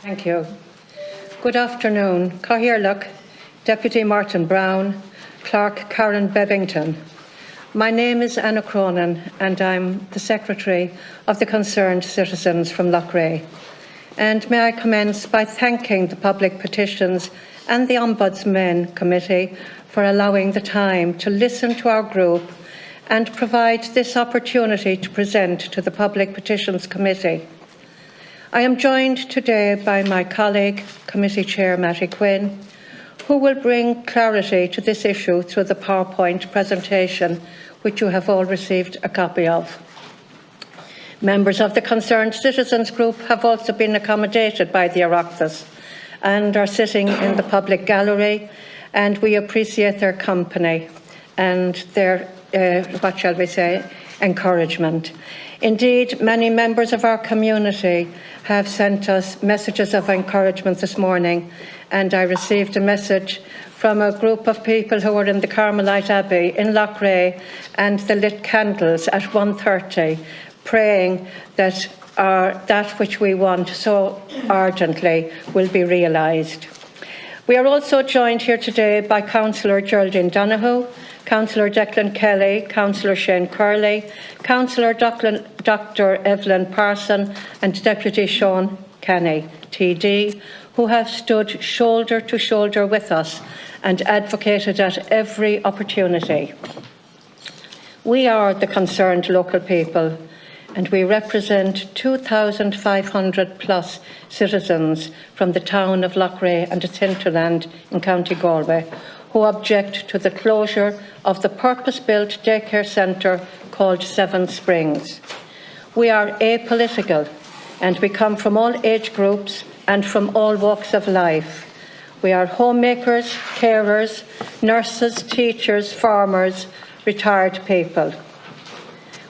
Thank you. Good afternoon. Cathaoirleach, Deputy Martin Brown, Clerk Karen Bebbington. My name is Anna Cronin and I'm the Secretary of the Concerned Citizens from Loughrea. And may I commence by thanking the Public Petitions and the Ombudsmen Committee for allowing the time to listen to our group and provide this opportunity to present to the Public Petitions Committee. I am joined today by my colleague, Committee Chair Mattie Quinn, who will bring clarity to this issue through the PowerPoint presentation, which you have all received a copy of. Members of the Concerned Citizens Group have also been accommodated by the Oireachtas and are sitting in the public gallery, and we appreciate their company and their, encouragement. Indeed, many members of our community have sent us messages of encouragement this morning, and I received a message from a group of people who were in the Carmelite Abbey in Loughrea, and they lit candles at 1:30, praying that that which we want so ardently will be realised. We are also joined here today by Councillor Geraldine Donoghue, Councillor Declan Kelly, Councillor Shane Curley, Councillor Dr Evelyn Parson and Deputy Sean Kenny, TD, who have stood shoulder to shoulder with us and advocated at every opportunity. We are the concerned local people, and we represent 2,500 plus citizens from the town of Loughrea and its hinterland in County Galway, who object to the closure of the purpose-built daycare centre called Seven Springs. We are apolitical, and we come from all age groups and from all walks of life. We are homemakers, carers, nurses, teachers, farmers, retired people.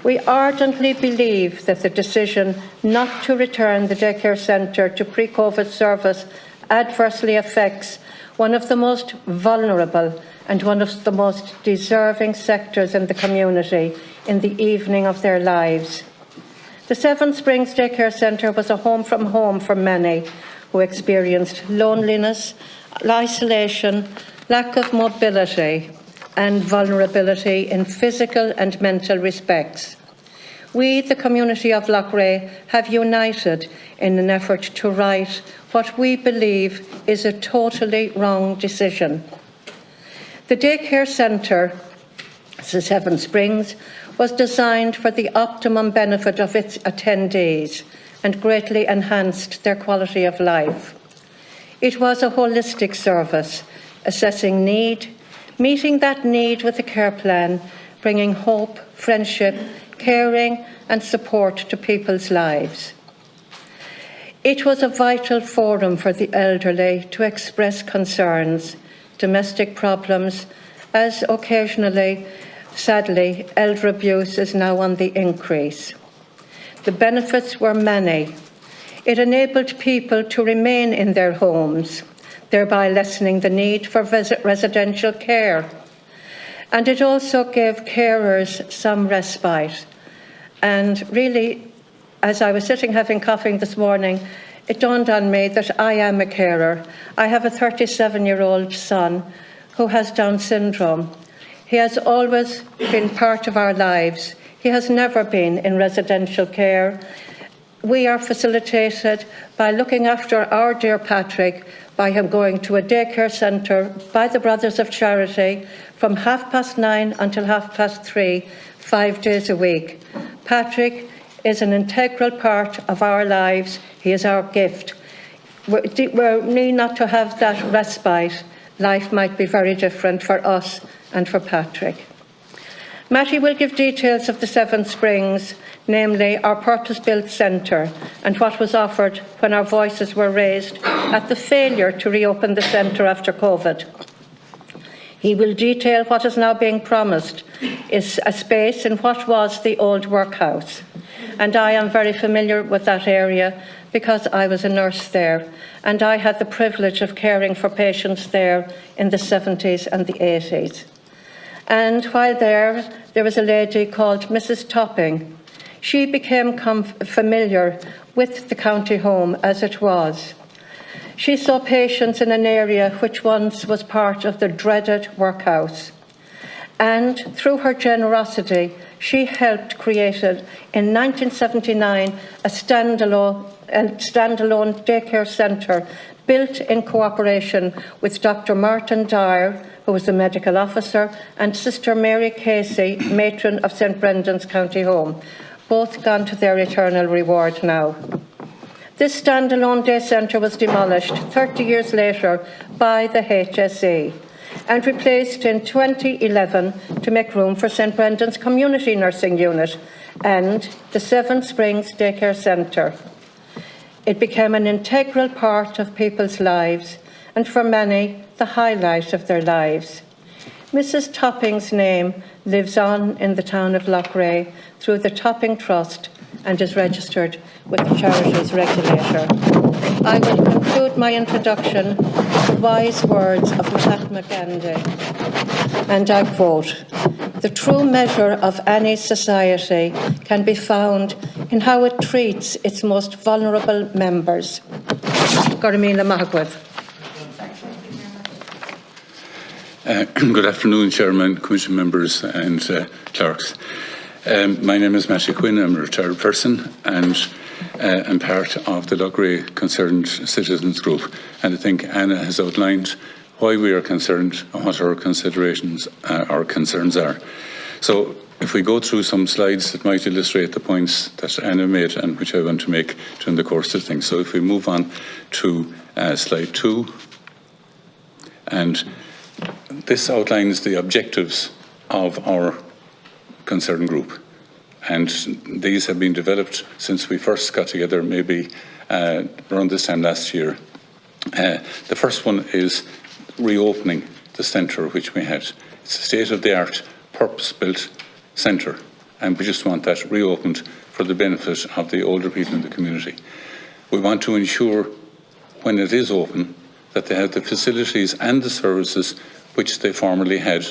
We ardently believe that the decision not to return the daycare centre to pre-COVID service adversely affects one of the most vulnerable and one of the most deserving sectors in the community in the evening of their lives. The Seven Springs Daycare Centre was a home from home for many who experienced loneliness, isolation, lack of mobility and vulnerability in physical and mental respects. We, the community of Loughrea, have united in an effort to right what we believe is a totally wrong decision. The daycare centre, the Seven Springs, was designed for the optimum benefit of its attendees and greatly enhanced their quality of life. It was a holistic service, assessing need, meeting that need with a care plan, bringing hope, friendship, caring and support to people's lives. It was a vital forum for the elderly to express concerns, domestic problems, as occasionally, sadly, elder abuse is now on the increase. The benefits were many. It enabled people to remain in their homes, thereby lessening the need for residential care. And it also gave carers some respite. And really, as I was sitting having coffee this morning, it dawned on me that I am a carer. I have a 37-year-old son who has Down syndrome. He has always been part of our lives. He has never been in residential care. We are facilitated by looking after our dear Patrick, by him going to a daycare centre by the Brothers of Charity from 9:30 until 3:30, 5 days a week. Patrick is an integral part of our lives. He is our gift. Were we not to have that respite, life might be very different for us and for Patrick. Mattie will give details of the Seven Springs, namely our purpose-built centre and what was offered when our voices were raised at the failure to reopen the centre after COVID. He will detail what is now being promised is a space in what was the old workhouse. And I am very familiar with that area because I was a nurse there and I had the privilege of caring for patients there in the 70s and the 80s. And while there was a lady called Mrs. Topping. She became familiar with the county home as it was. She saw patients in an area which once was part of the dreaded workhouse. And through her generosity, she helped create in 1979 a standalone daycare centre built in cooperation with Dr. Martin Dyer, who was the medical officer, and Sister Mary Casey, matron of St Brendan's County Home, both gone to their eternal reward now. This standalone day centre was demolished 30 years later by the HSE and replaced in 2011 to make room for St Brendan's Community Nursing Unit and the Seven Springs Daycare Centre. It became an integral part of people's lives and for many the highlight of their lives. Mrs. Topping's name lives on in the town of Loughrea through the Topping Trust and is registered with the Charities Regulator. I will conclude my introduction with the wise words of Mahatma Gandhi, and I quote, "The true measure of any society can be found in how it treats its most vulnerable members." Gormina Magwith. Good afternoon, Chairman, Commission members and clerks. My name is Matthew Quinn. I'm a retired person and I'm part of the Loughrea Concerned Citizens Group. And I think Anna has outlined why we are concerned and what our considerations, our concerns are. So if we go through some slides that might illustrate the points that Anna made and which I want to make during the course of things. So if we move on to slide 2, and this outlines the objectives of our concerned group. And these have been developed since we first got together, maybe around this time last year. The first one is reopening the centre which we had. It's a state-of-the-art, purpose-built centre, and we just want that reopened for the benefit of the older people in the community. We want to ensure, when it is open, that they have the facilities and the services which they formerly had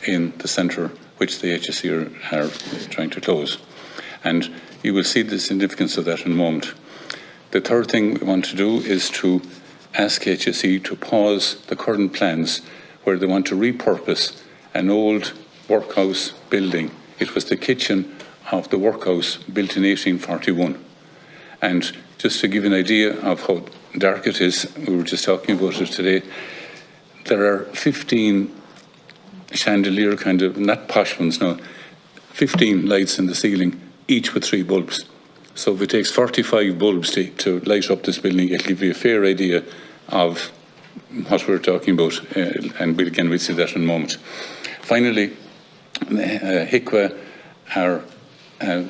in the centre which the HSE are trying to close. And you will see the significance of that in a moment. The third thing we want to do is to ask HSE to pause the current plans where they want to repurpose an old workhouse building. It was the kitchen of the workhouse built in 1841. And just to give you an idea of how dark it is, we were just talking about it today, there are 15 chandelier kind of, not posh ones now, 15 lights in the ceiling, each with 3 bulbs. So if it takes 45 bulbs to light up this building, it'll give you a fair idea of what we're talking about, and we'll see that in a moment. Finally, HICWA are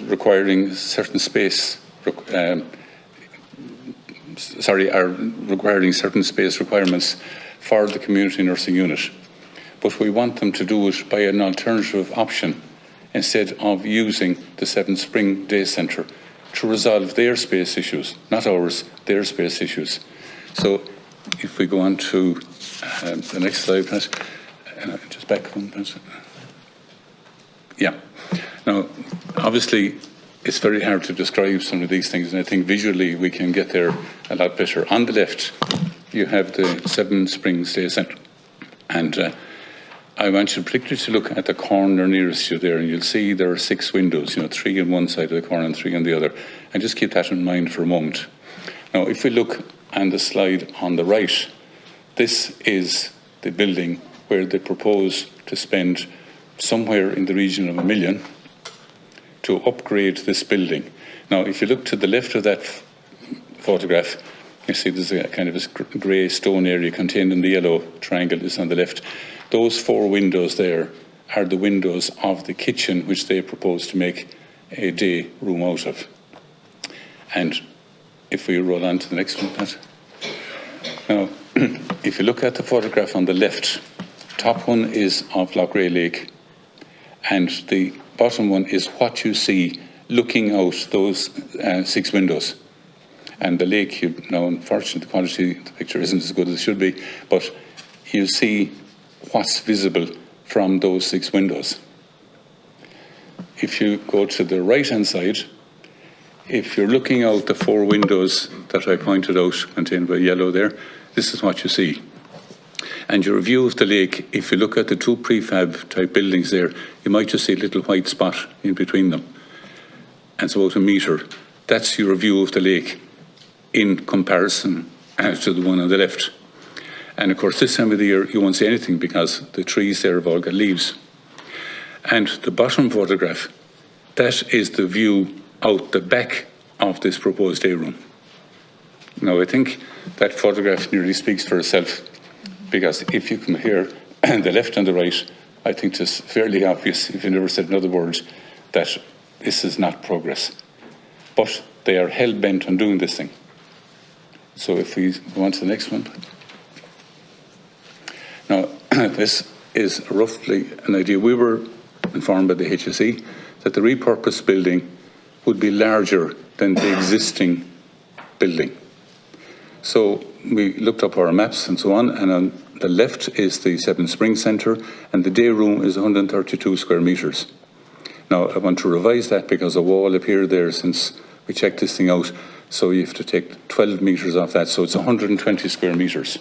requiring certain space requirements for the community nursing unit. But we want them to do it by an alternative option instead of using the Seven Spring Day Centre to resolve their space issues, not ours, their space issues. So if we go on to the next slide, please. Just back one, please. Yeah. Now, obviously, it's very hard to describe some of these things, and I think visually we can get there a lot better. On the left, you have the Seven Springs Day Centre, and I want you particularly to look at the corner nearest you there, and you'll see there are 6 windows, 3 on one side of the corner and 3 on the other, and just keep that in mind for a moment. Now, if we look on the slide on the right, this is the building where they propose to spend somewhere in the region of $1 million to upgrade this building. Now, if you look to the left of that photograph, you see there's a kind of a grey stone area contained in the yellow triangle is on the left. Those 4 windows there are the windows of the kitchen which they propose to make a day room out of. And if we roll on to the next one, Pat. Now, if you look at the photograph on the left, top one is of Loughrea Lake, and the bottom one is what you see looking out those 6 windows. And the lake, now unfortunately the quality of the picture isn't as good as it should be, but you see what's visible from those 6 windows. If you go to the right hand side, if you're looking out the 4 windows that I pointed out, contained by yellow there, this is what you see. And your view of the lake, if you look at the 2 prefab type buildings there, you might just see a little white spot in between them. And it's about 1 metre. That's your view of the lake in comparison to the one on the left. And of course, this time of the year, you won't see anything because the trees there have all got leaves. And the bottom photograph, that is the view out the back of this proposed day room. Now, I think that photograph nearly speaks for itself, because if you come here, the left and the right, I think it's fairly obvious, if you never said another word, that this is not progress. But they are hell-bent on doing this thing. So if we go on to the next one. Now, this is roughly an idea. We were informed by the HSE that the repurposed building would be larger than the existing building. So we looked up our maps and so on, and on the left is the Seven Springs Centre, and the day room is 132 square metres. Now, I want to revise that because a wall appeared there since we checked this thing out, so you have to take 12 metres off that, so it's 120 square metres.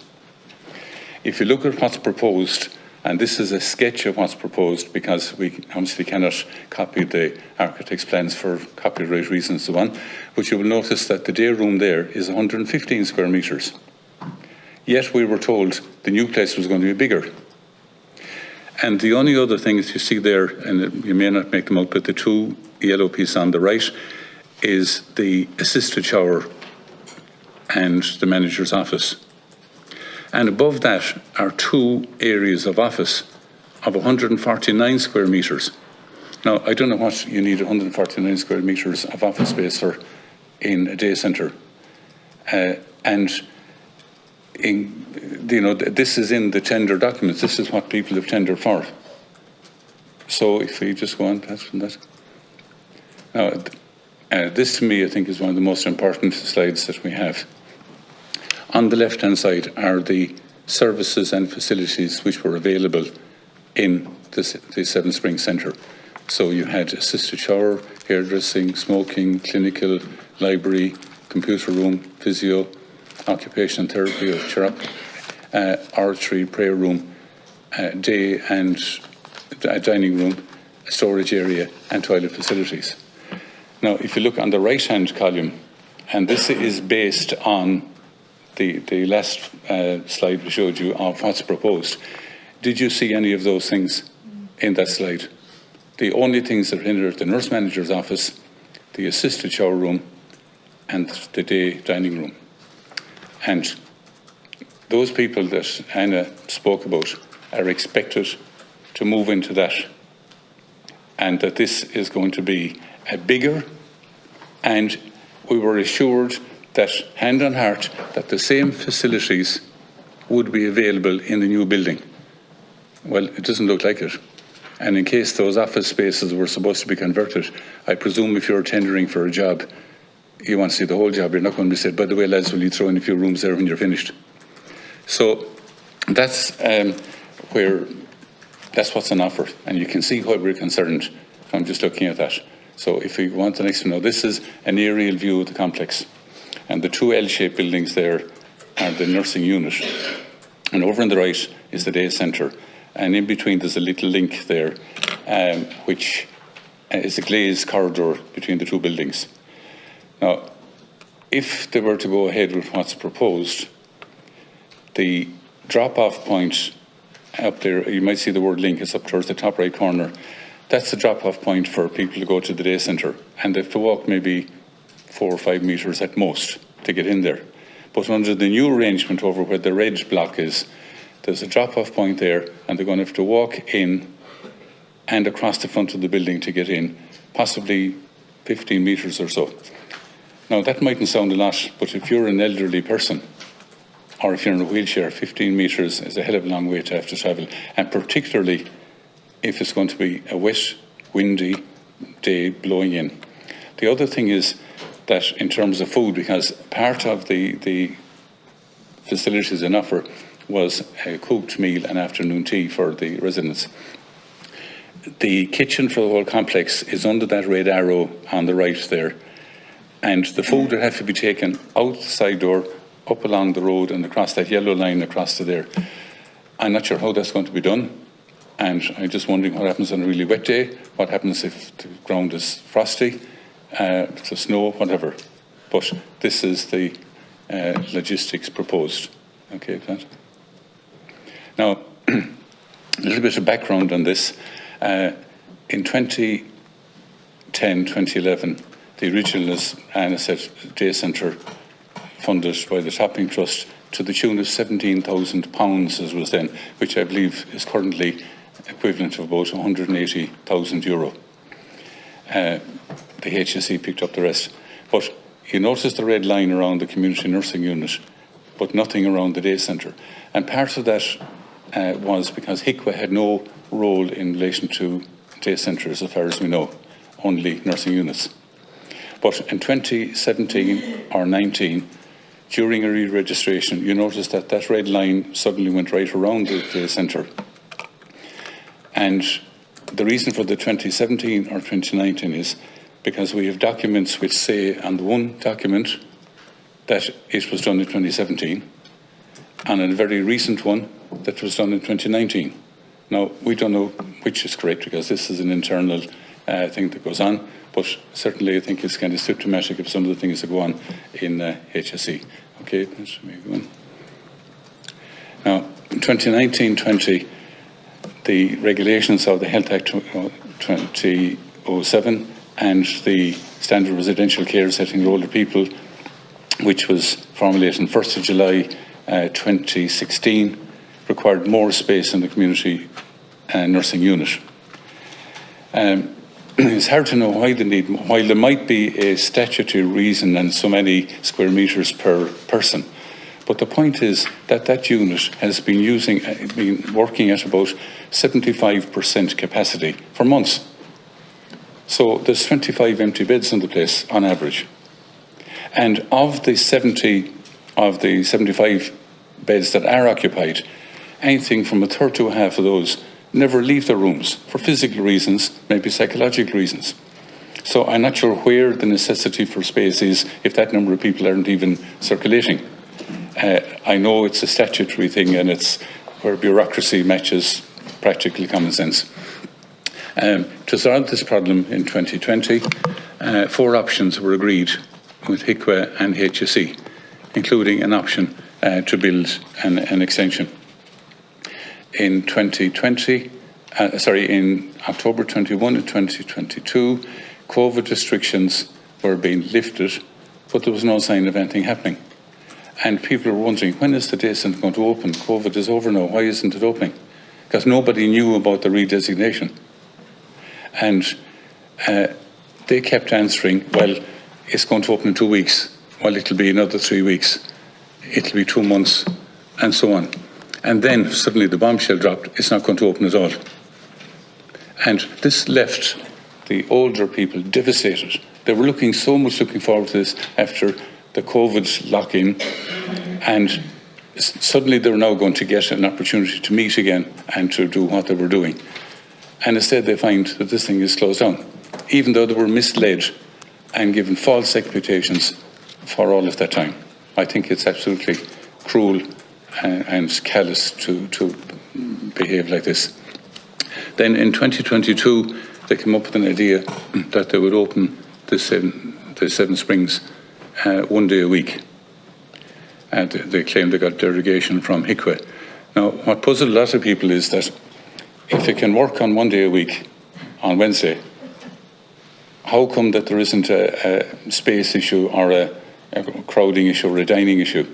If you look at what's proposed, and this is a sketch of what's proposed because we obviously cannot copy the architect's plans for copyright reasons and so on, but you will notice that the day room there is 115 square metres. Yet we were told the new place was going to be bigger. And the only other thing that you see there, and you may not make them out, but the 2 yellow pieces on the right is the assisted shower and the manager's office. And above that are 2 areas of office of 149 square metres. Now, I don't know what you need 149 square metres of office space for in a day centre. This is in the tender documents. This is what people have tendered for. So if we just go on past from that. Now, this to me, I think, is one of the most important slides that we have. On the left-hand side are the services and facilities which were available in the Seven Springs Centre. So you had assisted shower, hairdressing, smoking, clinical, library, computer room, physio, occupational therapy or therapy, oratory, prayer room, day and dining room, storage area and toilet facilities. Now, if you look on the right-hand column, and this is based on the last slide we showed you of what's proposed. Did you see any of those things in that slide? The only things that are in there, the nurse manager's office, the assisted shower room, and the day dining room. And those people that Anna spoke about are expected to move into that, and that this is going to be a bigger, and we were assured that, hand on heart, that the same facilities would be available in the new building. Well, it doesn't look like it. And in case those office spaces were supposed to be converted, I presume if you're tendering for a job, you want to see the whole job. You're not going to be said, by the way, lads, will you throw in a few rooms there when you're finished? So that's that's what's on offer. And you can see why we're concerned from just looking at that. So if we want the next one, now this is an aerial view of the complex. And the 2 L-shaped buildings there are the nursing unit. And over on the right is the day centre. And in between there's a little link there, which is a glazed corridor between the 2 buildings. Now, if they were to go ahead with what's proposed, the drop-off point up there, you might see the word link, it's up towards the top right corner. That's the drop-off point for people to go to the day centre. And they have to walk maybe 4 or 5 metres at most to get in there. But under the new arrangement over where the red block is, there's a drop-off point there, and they're going to have to walk in and across the front of the building to get in, possibly 15 metres or so. Now, that mightn't sound a lot, but if you're an elderly person, or if you're in a wheelchair, 15 metres is a hell of a long way to have to travel, and particularly if it's going to be a wet, windy day blowing in. The other thing is that in terms of food, because part of the facilities in offer was a cooked meal and afternoon tea for the residents. The kitchen for the whole complex is under that red arrow on the right there. And the food would have to be taken out the side door, up along the road and across that yellow line across to there. I'm not sure how that's going to be done. And I'm just wondering what happens on a really wet day, what happens if the ground is frosty, if there's snow, whatever. But this is the logistics proposed. Okay, Pat? Now, a little bit of background on this. In 2010, 2011, the original, as Anna said, day centre funded by the Topping Trust to the tune of £17,000 as was then, which I believe is currently equivalent to about €180,000. The HSE picked up the rest. But you notice the red line around the community nursing unit, but nothing around the day centre. And part of that was because HICWA had no role in relation to day centres, as far as we know, only nursing units. But in 2017 or 19, during a re-registration, you notice that that red line suddenly went right around the day centre. And the reason for the 2017 or 2019 is because we have documents which say on the one document that it was done in 2017, and on a very recent one that was done in 2019. Now, we don't know which is correct because this is an internal thing that goes on, but certainly I think it's kind of symptomatic of some of the things that go on in HSE. Okay, let's move on. Now, in 2019-20, the regulations of the Health Act 2007 and the Standard Residential Care Setting for Older People, which was formulated on 1st of July 2016, required more space in the community nursing unit. It's hard to know why they need, while there might be a statutory reason and so many square metres per person. But the point is that that unit has been working at about 75% capacity for months. So there's 25 empty beds in the place on average. And of the 75 beds that are occupied, anything from a third to a half of those never leave their rooms for physical reasons, maybe psychological reasons. So I'm not sure where the necessity for space is if that number of people aren't even circulating. I know it's a statutory thing and it's where bureaucracy matches practical common sense. To solve this problem in 2020, 4 options were agreed with HICWA and HSE, including an option to build an extension. In 2020, in October 21 and 2022, COVID restrictions were being lifted, but there was no sign of anything happening. And people were wondering, when is the day centre going to open? COVID is over now, why isn't it opening? Because nobody knew about the redesignation. And they kept answering, well, it's going to open in 2 weeks. Well, it'll be another 3 weeks. It'll be 2 months, and so on. And then suddenly the bombshell dropped, it's not going to open at all. And this left the older people devastated. They were looking forward to this after the COVID lock-in, and suddenly they were now going to get an opportunity to meet again and to do what they were doing. And instead they find that this thing is closed down, even though they were misled and given false expectations for all of that time. I think it's absolutely cruel and callous to behave like this. Then in 2022, they came up with an idea that they would open the Seven Springs 1 day a week. And they claimed they got derogation from HICWA. Now, what puzzled a lot of people is that if it can work on 1 day a week, on Wednesday, how come that there isn't a space issue or a crowding issue or a dining issue?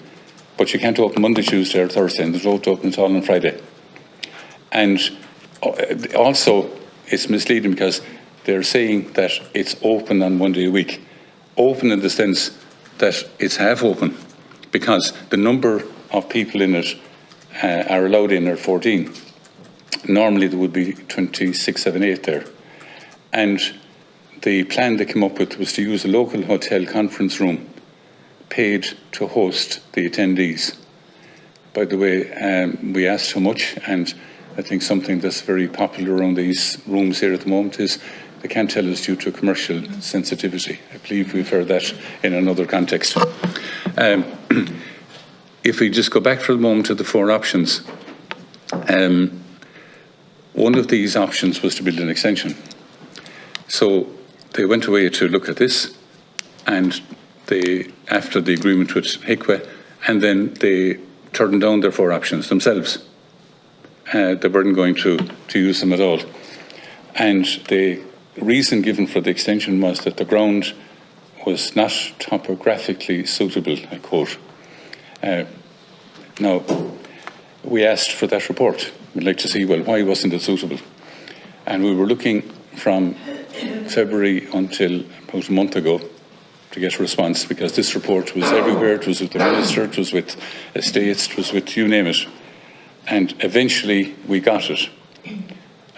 But you can't open Monday, Tuesday or Thursday, and there's no open at all on Friday. And also, it's misleading because they're saying that it's open on 1 day a week. Open in the sense that it's half open, because the number of people in it are allowed in are 14. Normally there would be 26, 7, 8 there. And the plan they came up with was to use a local hotel conference room paid to host the attendees. By the way, we asked how much, and I think something that's very popular around these rooms here at the moment is they can't tell us due to commercial sensitivity. I believe we've heard that in another context. If we just go back for a moment to the 4 options, one of these options was to build an extension. So they went away to look at this, and after the agreement with HICWA, and then they turned down their 4 options themselves. They weren't going to use them at all. And the reason given for the extension was that the ground was not topographically suitable, I quote. Now, we asked for that report. We'd like to see, well, why wasn't it suitable? And we were looking from February until about a month ago to get a response, because this report was everywhere. It was with the Minister, it was with estates, it was with you name it. And eventually we got it.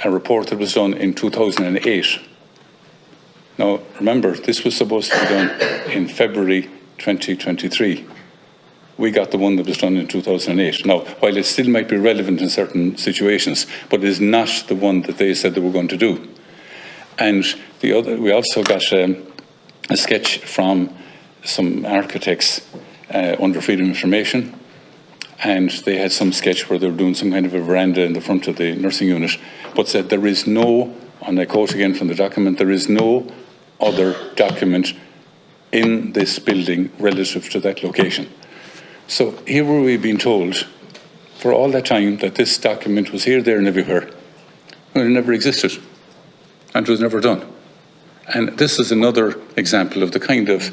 A report that was done in 2008. Now, remember, this was supposed to be done in February 2023. We got the one that was done in 2008. Now, while it still might be relevant in certain situations, but it is not the one that they said they were going to do. And we also got a sketch from some architects under Freedom of Information, and they had some sketch where they were doing some kind of a veranda in the front of the nursing unit, but said there is no, and I quote again from the document, there is no other document in this building relative to that location. So here were we being told for all that time that this document was here, there and everywhere, when it never existed and was never done. And this is another example of the kind of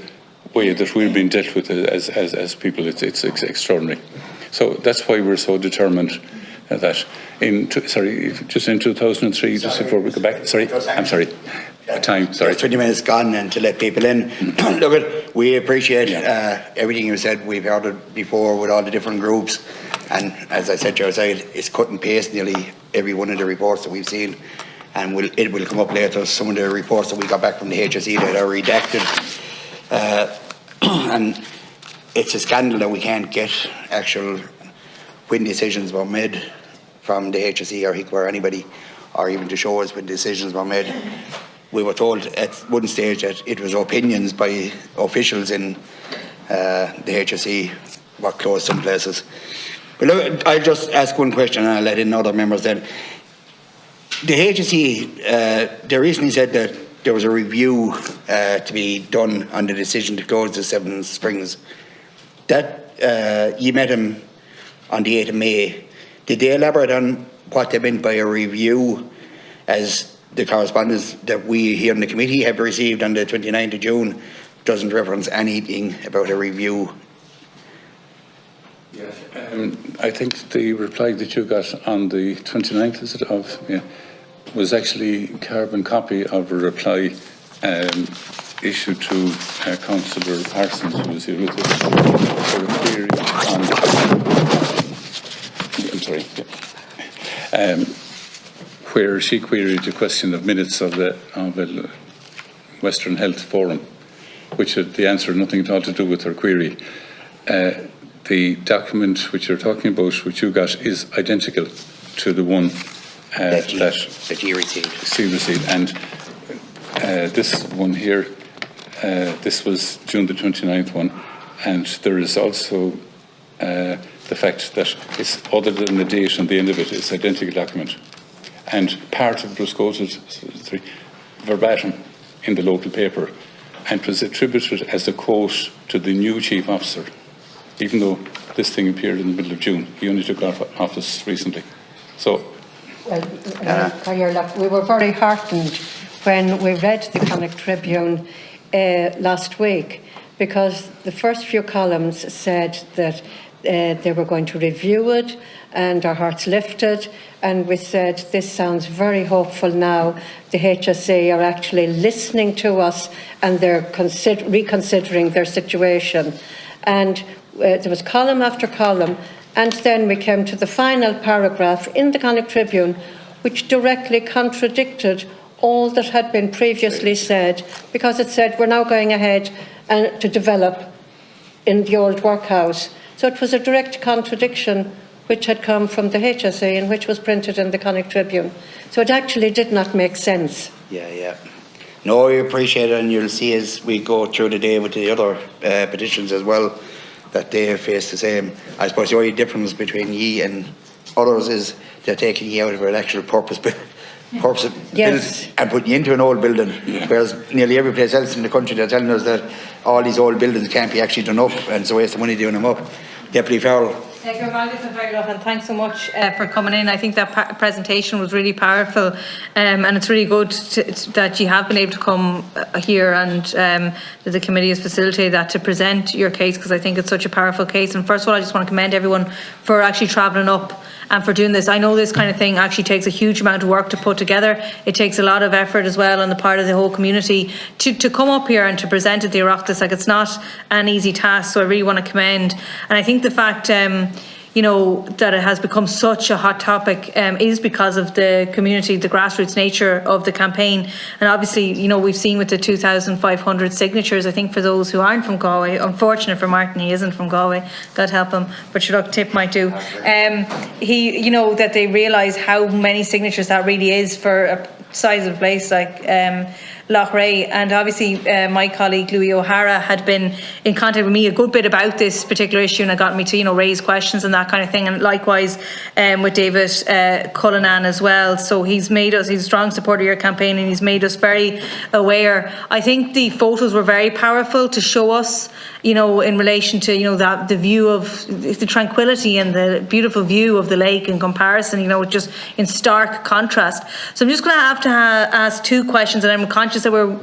way that we're being dealt with as people. It's extraordinary. So that's why we're so determined that just in 2003, just before we go back, I'm sorry. Time, sorry. 20 minutes gone, and to let people in. Look, we appreciate everything you said. We've heard it before with all the different groups, and as I said to you outside, it's cut and paste nearly every one of the reports that we've seen, and it will come up later. Some of the reports that we got back from the HSE that are redacted, and it's a scandal that we can't get actual when decisions were made from the HSE or HICWA or anybody, or even to show us when decisions were made. We were told at one stage that it was opinions by officials in the HSE were closed some places. But look, I'll just ask one question and I'll let in other members then. The HSE, they recently said that there was a review to be done on the decision to close the Seven Springs. That you met him on the 8th of May. Did they elaborate on what they meant by a review, as the correspondence that we here in the committee have received on the 29th of June doesn't reference anything about a review? Yes. I think the reply that you got on the 29th, is it, was actually a carbon copy of a reply issued to Councillor Parsons, who was here with us, for a query on, where she queried the question of minutes of the Western Health Forum, which had the answer had nothing at all to do with her query. The document which you're talking about, which you got, is identical to the one that you received. And this one here, this was June the 29th one, and there is also the fact that it's, other than the date on the end of it, it's identical document. And part of it was quoted verbatim in the local paper and was attributed as a quote to the new chief officer, even though this thing appeared in the middle of June. He only took office recently. So, we were very heartened when we read the Connacht Tribune last week, because the first few columns said that they were going to review it, and our hearts lifted, and we said, this sounds very hopeful now. The HSE are actually listening to us, and they're reconsidering their situation. And there was column after column, and then we came to the final paragraph in the Connacht Tribune, which directly contradicted all that had been previously said, because it said we're now going ahead and to develop in the old workhouse. So it was a direct contradiction which had come from the HSE and which was printed in the Connacht Tribune. So it actually did not make sense. Yeah. No, I appreciate it, and you'll see as we go through the day with the other petitions as well, that they have faced the same. I suppose the only difference between ye and others is they're taking ye out of an actual purpose of Yes. and putting you into an old building, whereas nearly every place else in the country they're telling us that all these old buildings can't be actually done up, and it's a waste of money doing them up. Deputy Farrell. And thanks so much for coming in. I think that presentation was really powerful, and it's really good that you have been able to come here, and that the committee has facilitated that to present your case, because I think it's such a powerful case. And first of all, I just want to commend everyone for actually travelling up and for doing this. I know this kind of thing actually takes a huge amount of work to put together. It takes a lot of effort as well on the part of the whole community to come up here and to present at the Oireachtas. Like, it's not an easy task, so I really want to commend. And I think the fact you know, that it has become such a hot topic is because of the community, the grassroots nature of the campaign. And obviously, you know, we've seen with the 2,500 signatures, I think for those who aren't from Galway, unfortunate for Martin, he isn't from Galway, God help him, but sure, look, Tip might do. You know, that they realise how many signatures that really is for a size of place like Loughrea. And obviously my colleague Louis O'Hara had been in contact with me a good bit about this particular issue, and it got me to, you know, raise questions and that kind of thing, and likewise with David Cullinan as well. So he's a strong supporter of your campaign, and he's made us very aware. I think the photos were very powerful to show us, you know, in relation to, you know, that the view of the tranquility and the beautiful view of the lake in comparison, you know, just in stark contrast. So I'm just going to have to ask two questions, and I'm conscious that we're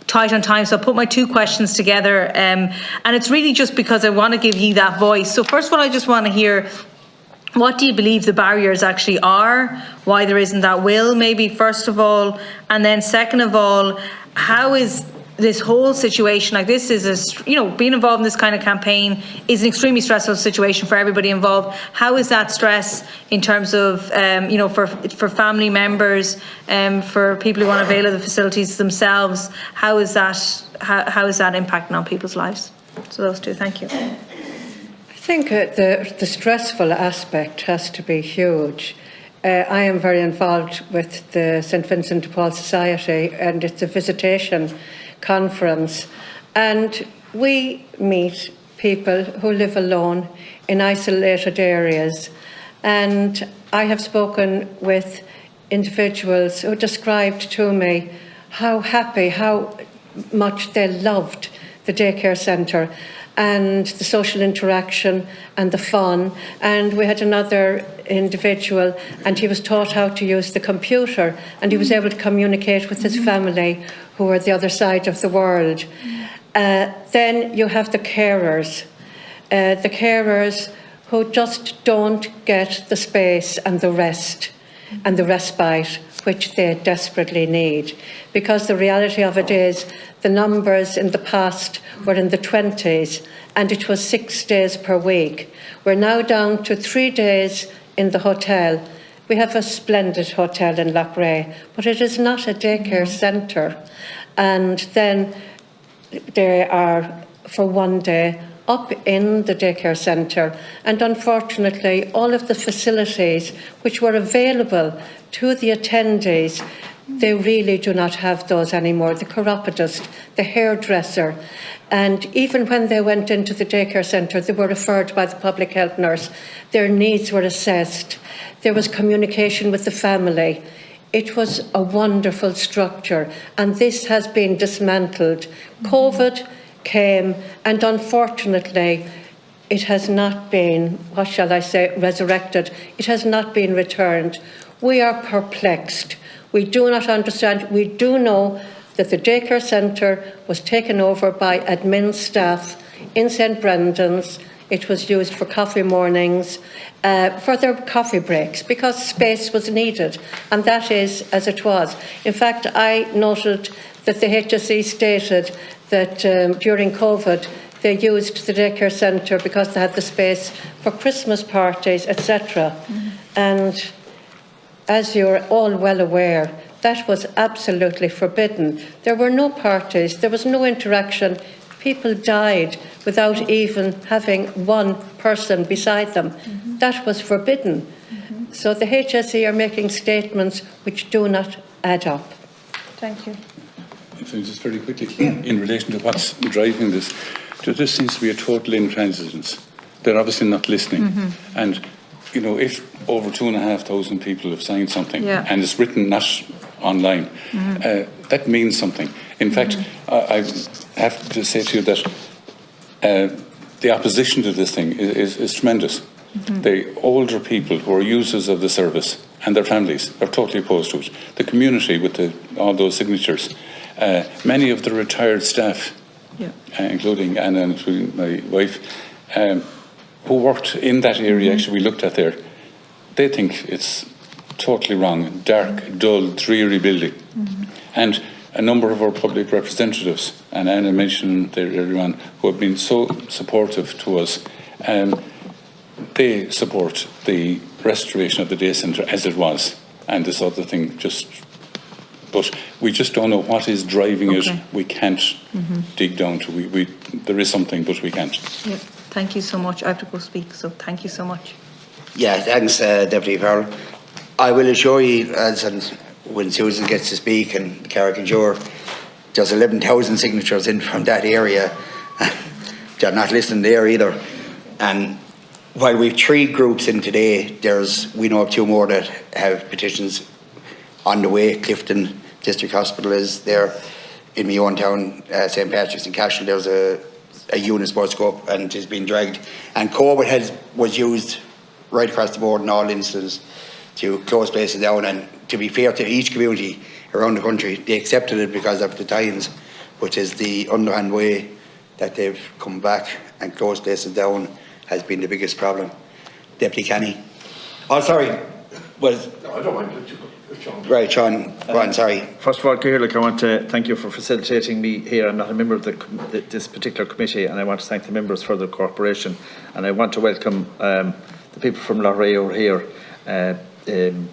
tight on time, so I'll put my two questions together, and it's really just because I want to give you that voice. So first of all, I just want to hear, what do you believe the barriers actually are? Why there isn't that will, maybe, first of all, and then second of all, how is this whole situation, like this is you know, being involved in this kind of campaign is an extremely stressful situation for everybody involved. How is that stress in terms of, you know, for family members, for people who want to avail of the facilities themselves? How is that impacting on people's lives? So those two, thank you. I think the stressful aspect has to be huge. I am very involved with the St Vincent de Paul Society, and it's a visitation conference, and we meet people who live alone in isolated areas, and I have spoken with individuals who described to me how happy, how much they loved the daycare centre and the social interaction and the fun. And we had another individual, and he was taught how to use the computer, and he was able to communicate with his family who are the other side of the world. Then you have the carers who just don't get the space and the rest and the respite which they desperately need, because the reality of it is the numbers in the past were in the 20s, and it was 6 days per week. We're now down to 3 days in the hotel. We have a splendid hotel in Loughrea, but it is not a daycare centre. And then they are, for 1 day, up in the daycare centre, and unfortunately all of the facilities which were available to the attendees, they really do not have those anymore. The chiropodist, the hairdresser, and even when they went into the daycare centre, they were referred by the public health nurse. Their needs were assessed. There was communication with the family. It was a wonderful structure, and this has been dismantled. COVID came, and unfortunately it has not been, what shall I say, resurrected. It has not been returned. We are perplexed. We do not understand. We do know that the daycare centre was taken over by admin staff in St Brendan's. It was used for coffee mornings, for their coffee breaks, because space was needed, and that is as it was. In fact, I noted that the HSE stated that during COVID they used the daycare centre because they had the space for Christmas parties, etc. And as you're all well aware, that was absolutely forbidden. There were no parties, there was no interaction. People died without even having one person beside them. That was forbidden. So the HSE are making statements which do not add up. Thank you. just very quickly, in relation to what's driving this, there just seems to be a total intransigence. They're obviously not listening. And, you know, if over 2,500 people have signed something and it's written not online, that means something. In fact, I have to say to you that the opposition to this thing is tremendous. The older people who are users of the service and their families are totally opposed to it. The community with all those signatures, many of the retired staff, including Anna and including my wife, who worked in that area, actually we looked at there, they think it's totally wrong, dark, dull, dreary building. And a number of our public representatives, and Anna mentioned there earlier on, who have been so supportive to us, they support the restoration of the day centre as it was, and this other thing but we just don't know what is driving it. We can't dig down to. There is something, but we can't. Yeah. Thank you so much. I have to go speak, so thank you so much. Yeah, thanks, Deputy Farrell. I will assure you, when Susan gets to speak and Cara can show her, there's 11,000 signatures in from that area. They're not listening there either. And while we've 3 groups in today, we know of 2 more that have petitions on the way. Clifton District Hospital is there. In my own town, St. Patrick's in Cashel, there's a unit sports scope and it's been dragged. And COVID was used right across the board in all instances to close places down. And to be fair to each community around the country, they accepted it because of the times, which is the underhand way that they've come back and closed places down has been the biggest problem. Deputy Canny. Oh, sorry. No, I don't mind. Right, Sean, go on, sorry. First of all, Gaelic, I want to thank you for facilitating me here. I'm not a member of this particular committee, and I want to thank the members for their cooperation. And I want to welcome the people from Loughrea who are here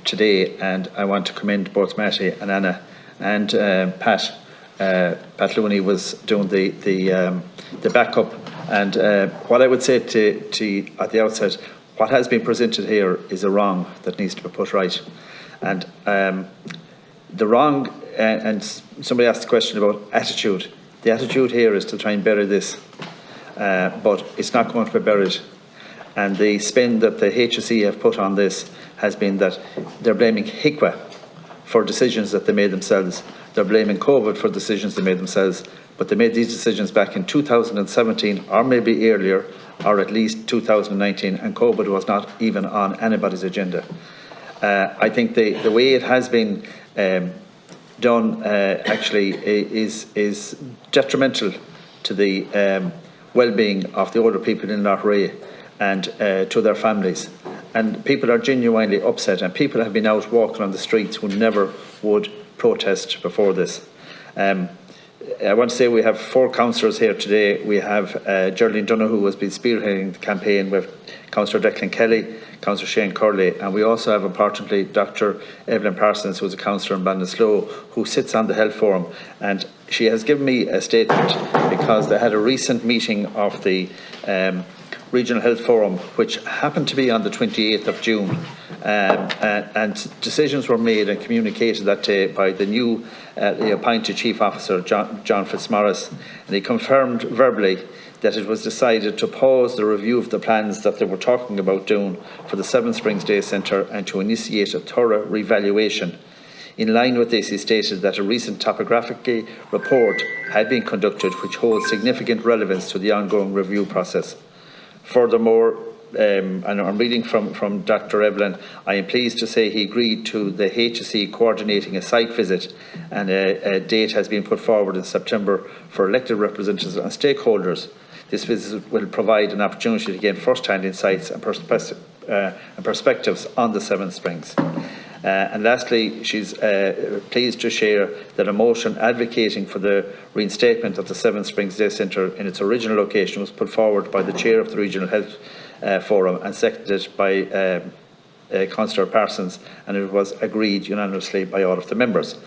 today, and I want to commend both Matty and Anna and Pat. Pat Looney was doing the backup. And what I would say to at the outset, what has been presented here is a wrong that needs to be put right. And the wrong, and somebody asked the question about attitude. The attitude here is to try and bury this, but it's not going to be buried. And the spin that the HSE have put on this has been that they're blaming HICWA for decisions that they made themselves. They're blaming COVID for decisions they made themselves, but they made these decisions back in 2017, or maybe earlier, or at least 2019, and COVID was not even on anybody's agenda. I think the way it has been done actually is detrimental to the well-being of the older people in Loughrea and to their families. And people are genuinely upset, and people have been out walking on the streets who never would protest before this. I want to say we have 4 councillors here today. We have Geraldine Donoghue, who has been spearheading the campaign, with Councillor Declan Kelly, Councillor Shane Curley, and we also have, importantly, Dr. Evelyn Parsons, who is a councillor in Ballinasloe, who sits on the Health Forum. And she has given me a statement because they had a recent meeting of the Regional Health Forum, which happened to be on the 28th of June. And decisions were made and communicated that day by the new appointed Chief Officer, John Fitzmaurice, and he confirmed verbally that it was decided to pause the review of the plans that they were talking about doing for the Seven Springs Day Centre and to initiate a thorough revaluation. In line with this, he stated that a recent topographic report had been conducted which holds significant relevance to the ongoing review process. Furthermore, and I'm reading from Dr. Evelyn, I am pleased to say he agreed to the HSE coordinating a site visit, and a date has been put forward in September for elected representatives and stakeholders. This visit will provide an opportunity to gain first-hand insights and perspectives on the Seven Springs. And lastly, she's pleased to share that a motion advocating for the reinstatement of the Seven Springs Day Centre in its original location was put forward by the Chair of the Regional Health Forum and seconded by Councillor Parsons, and it was agreed unanimously by all of the members.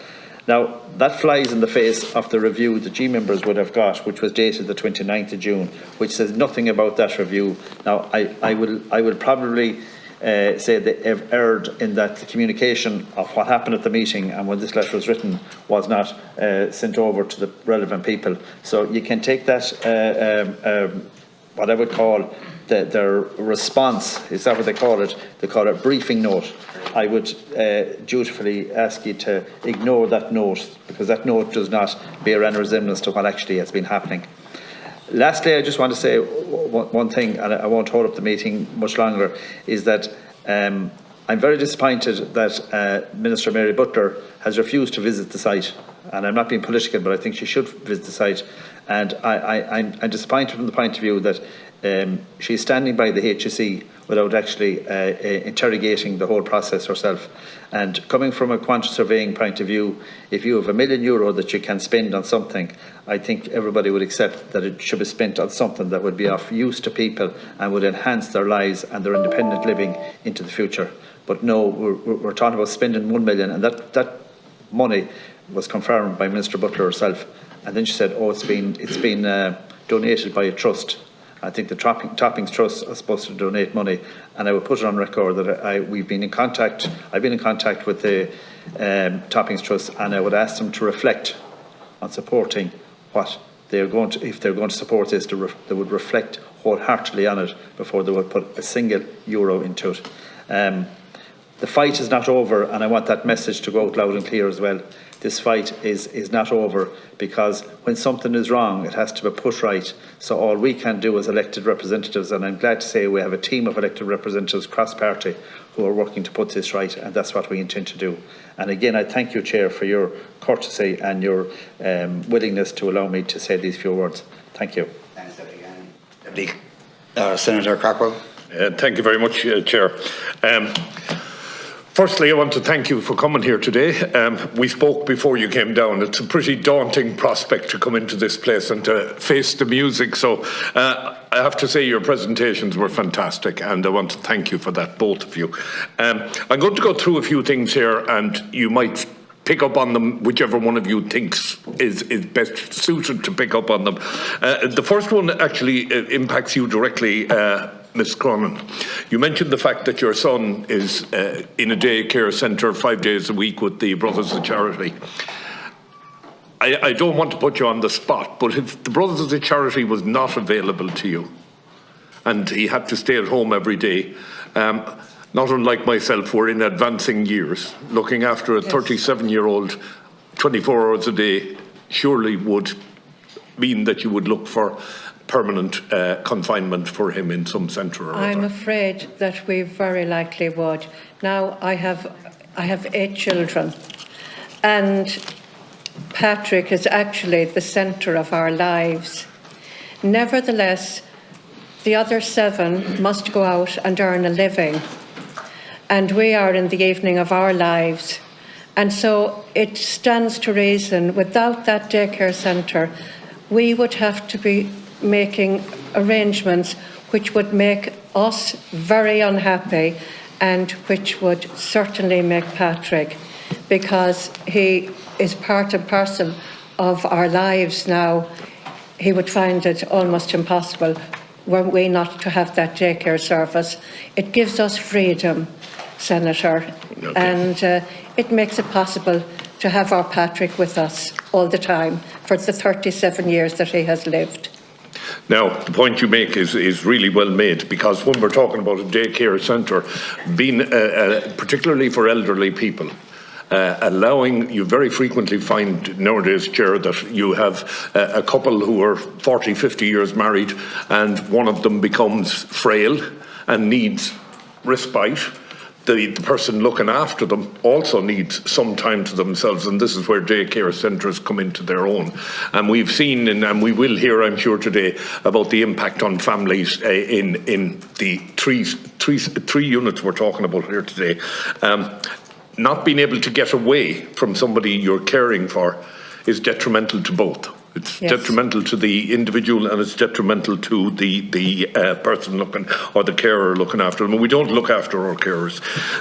Now, that flies in the face of the review the G members would have got, which was dated the 29th of June, which says nothing about that review. Now, I will probably say they have erred in that the communication of what happened at the meeting and when this letter was written was not sent over to the relevant people. So you can take that, what I would call their response, is that what they call it? They call it briefing note. I would dutifully ask you to ignore that note, because that note does not bear any resemblance to what actually has been happening. Lastly, I just want to say one thing, and I won't hold up the meeting much longer, is that I'm very disappointed that Minister Mary Butler has refused to visit the site. And I'm not being political, but I think she should visit the site. And I'm disappointed from the point of view that she's standing by the HSE without actually interrogating the whole process herself. And coming from a quantity surveying point of view, if you have €1 million that you can spend on something, I think everybody would accept that it should be spent on something that would be of use to people and would enhance their lives and their independent living into the future. But no, we're talking about spending $1 million, and that money was confirmed by Minister Butler herself. And then she said, oh, it's been donated by a trust. I think the Toppings Trust are supposed to donate money, and I would put it on record that I've been in contact with the Toppings Trust, and I would ask them to reflect on supporting what they're going to, if they're going to support this, they would reflect wholeheartedly on it before they would put a single euro into it. The fight is not over, and I want that message to go out loud and clear as well. This fight is not over, because when something is wrong, it has to be put right. So all we can do as elected representatives, and I'm glad to say we have a team of elected representatives cross-party who are working to put this right, and that's what we intend to do. And again, I thank you, Chair, for your courtesy and your willingness to allow me to say these few words. Thank you. Thanks, Deputy Senator Cockrell. Thank you very much, Chair. Firstly, I want to thank you for coming here today. We spoke before you came down. It's a pretty daunting prospect to come into this place and to face the music. So I have to say your presentations were fantastic, and I want to thank you for that, both of you. I'm going to go through a few things here, and you might pick up on them, whichever one of you thinks is best suited to pick up on them. The first one actually impacts you directly, Ms. Cronin. You mentioned the fact that your son is in a daycare centre 5 days a week with the Brothers of Charity. I don't want to put you on the spot, but if the Brothers of Charity was not available to you and he had to stay at home every day, not unlike myself, we're in advancing years. Looking after a 37-year-old 24 hours a day surely would mean that you would look for permanent confinement for him in some centre or other. I'm afraid that we very likely would. Now, I have 8 children, and Patrick is actually the centre of our lives. Nevertheless, the other 7 must go out and earn a living, and we are in the evening of our lives. And so it stands to reason, without that daycare centre, we would have to be making arrangements which would make us very unhappy, and which would certainly make Patrick, because he is part and parcel of our lives now. He would find it almost impossible were we not to have that daycare service. It gives us freedom, Senator, okay. And it makes it possible to have our Patrick with us all the time for the 37 years that he has lived. Now, the point you make is really well made, because when we're talking about a daycare centre, being particularly for elderly people, allowing, you very frequently find nowadays, Chair, that you have a couple who are 40, 50 years married, and one of them becomes frail and needs respite. The person looking after them also needs some time to themselves, and this is where daycare centres come into their own. And we've seen, and we will hear, I'm sure, today about the impact on families in the three units we're talking about here today. Not being able to get away from somebody you're caring for is detrimental to both. It's detrimental to the individual, and it's detrimental to the person looking, or the carer looking after them. And we don't look after our carers.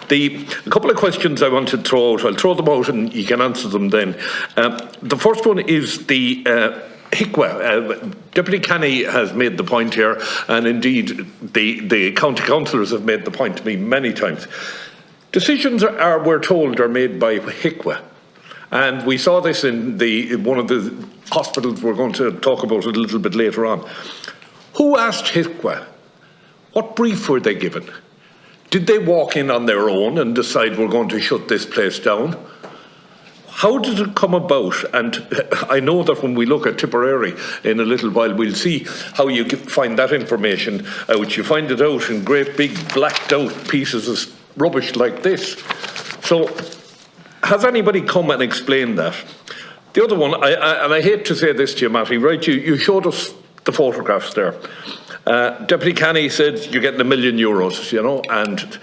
A couple of questions I want to throw out, I'll throw them out and you can answer them then. The first one is HICWA, Deputy Canny has made the point here, and indeed the county councillors have made the point to me many times. Decisions we're told, are made by HICWA. And we saw this in one of the hospitals we're going to talk about it a little bit later on. Who asked HICWA? What brief were they given? Did they walk in on their own and decide we're going to shut this place down? How did it come about? And I know that when we look at Tipperary in a little while, we'll see how you find that information out. You find it out in great big blacked out pieces of rubbish like this. So has anybody come and explained that? The other one, and I hate to say this to you, Matty, right? You showed us the photographs there. Deputy Canny said you're getting €1 million, you know, and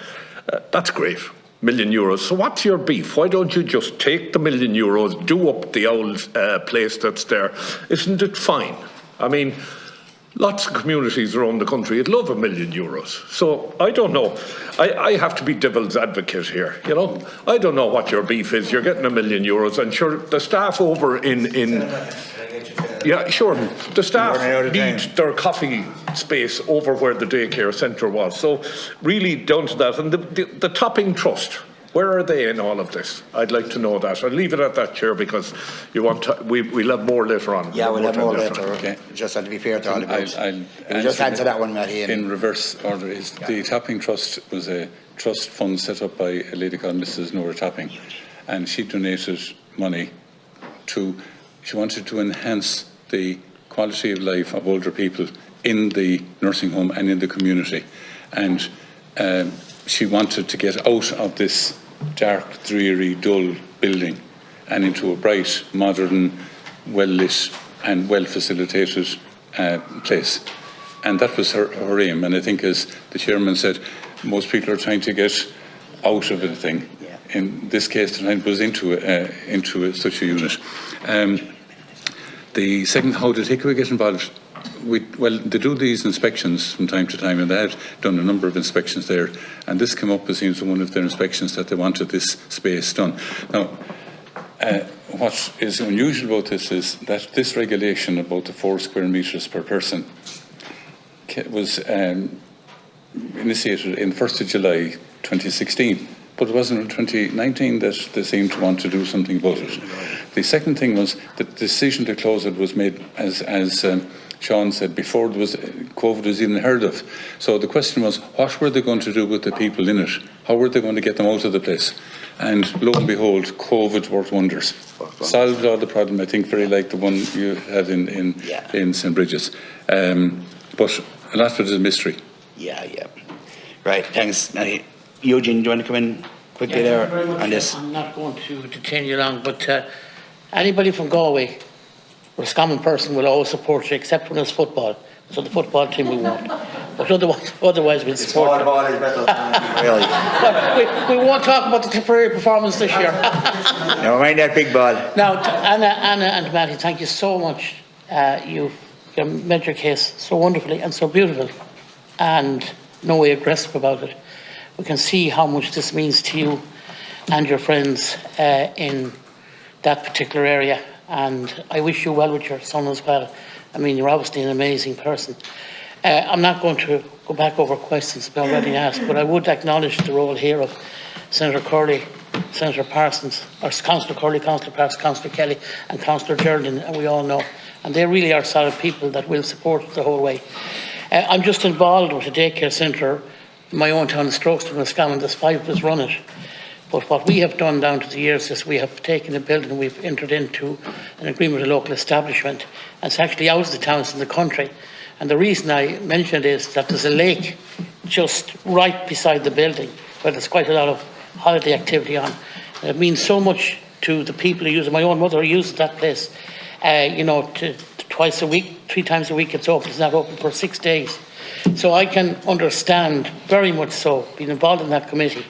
that's great. €1 million. So what's your beef? Why don't you just take the €1 million, do up the old place that's there? Isn't it fine? I mean, lots of communities around the country would love €1 million. So I don't know. I have to be devil's advocate here, you know. I don't know what your beef is. You're getting €1 million, and sure, the staff over in yeah, sure. The staff need their coffee space over where the daycare centre was. So really down to that. And the Topping Trust, where are they in all of this? I'd like to know that. I'll leave it at that, Chair, because you want to, we'll have more later on. Yeah, we'll have more later. Okay. Just have to be fair to all of us. I'll just answer that one, Matty. In reverse order, the Topping Trust was a trust fund set up by a lady called Mrs. Nora Topping, and she donated money she wanted to enhance the quality of life of older people in the nursing home and in the community. And she wanted to get out of this dark, dreary, dull building and into a bright, modern, well-lit and well-facilitated place. And that was her aim. And I think, as the chairman said, most people are trying to get out of a thing. Yeah. In this case, the night was into such a unit. The second, how did HICWA get involved? Well, they do these inspections from time to time, and they had done a number of inspections there. And this came up as one of their inspections, that they wanted this space done. Now, what is unusual about this is that this regulation about the 4 square metres per person was initiated in 1st of July 2016. But it wasn't in 2019 that they seemed to want to do something about it. The second thing was that the decision to close it was made, as Sean said, before COVID was even heard of. So the question was, what were they going to do with the people in it? How were they going to get them out of the place? And lo and behold, COVID worked wonders. Solved all the problem, I think, very like the one you had in St. Bridget's. But a lot of it is a mystery. Yeah. Right, thanks, Matty. Eugene, do you want to come in quickly there on this? I'm not going to detain you long, but anybody from Galway, or a common person, will always support you, except when it's football. So the football team we won't. But otherwise we'll support you. Ball is better than really. But we won't talk about the Tipperary performance this year. Never mind that big ball. Now, Anna and Matty, thank you so much. You made your case so wonderfully and so beautifully, and no way aggressive about it. We can see how much this means to you and your friends in that particular area. And I wish you well with your son as well. I mean, you're obviously an amazing person. I'm not going to go back over questions that already asked, but I would acknowledge the role here of Senator Curley, Senator Parsons, or Councillor Curley, Councillor Parsons, Councillor Kelly and Councillor Geraldine, and we all know. And they really are solid people that will support the whole way. I'm just involved with a daycare centre in my own town of Strokeston, Roscommon. There's 5 of us run it. But what we have done down to the years is we have taken a building, we've entered into an agreement with a local establishment, and it's actually out of the towns in the country. And the reason I mentioned is that there's a lake just right beside the building where there's quite a lot of holiday activity on. And it means so much to the people who use it. My own mother uses that place, twice a week, 3 times a week it's open. It's not open for 6 days. So I can understand very much so, being involved in that committee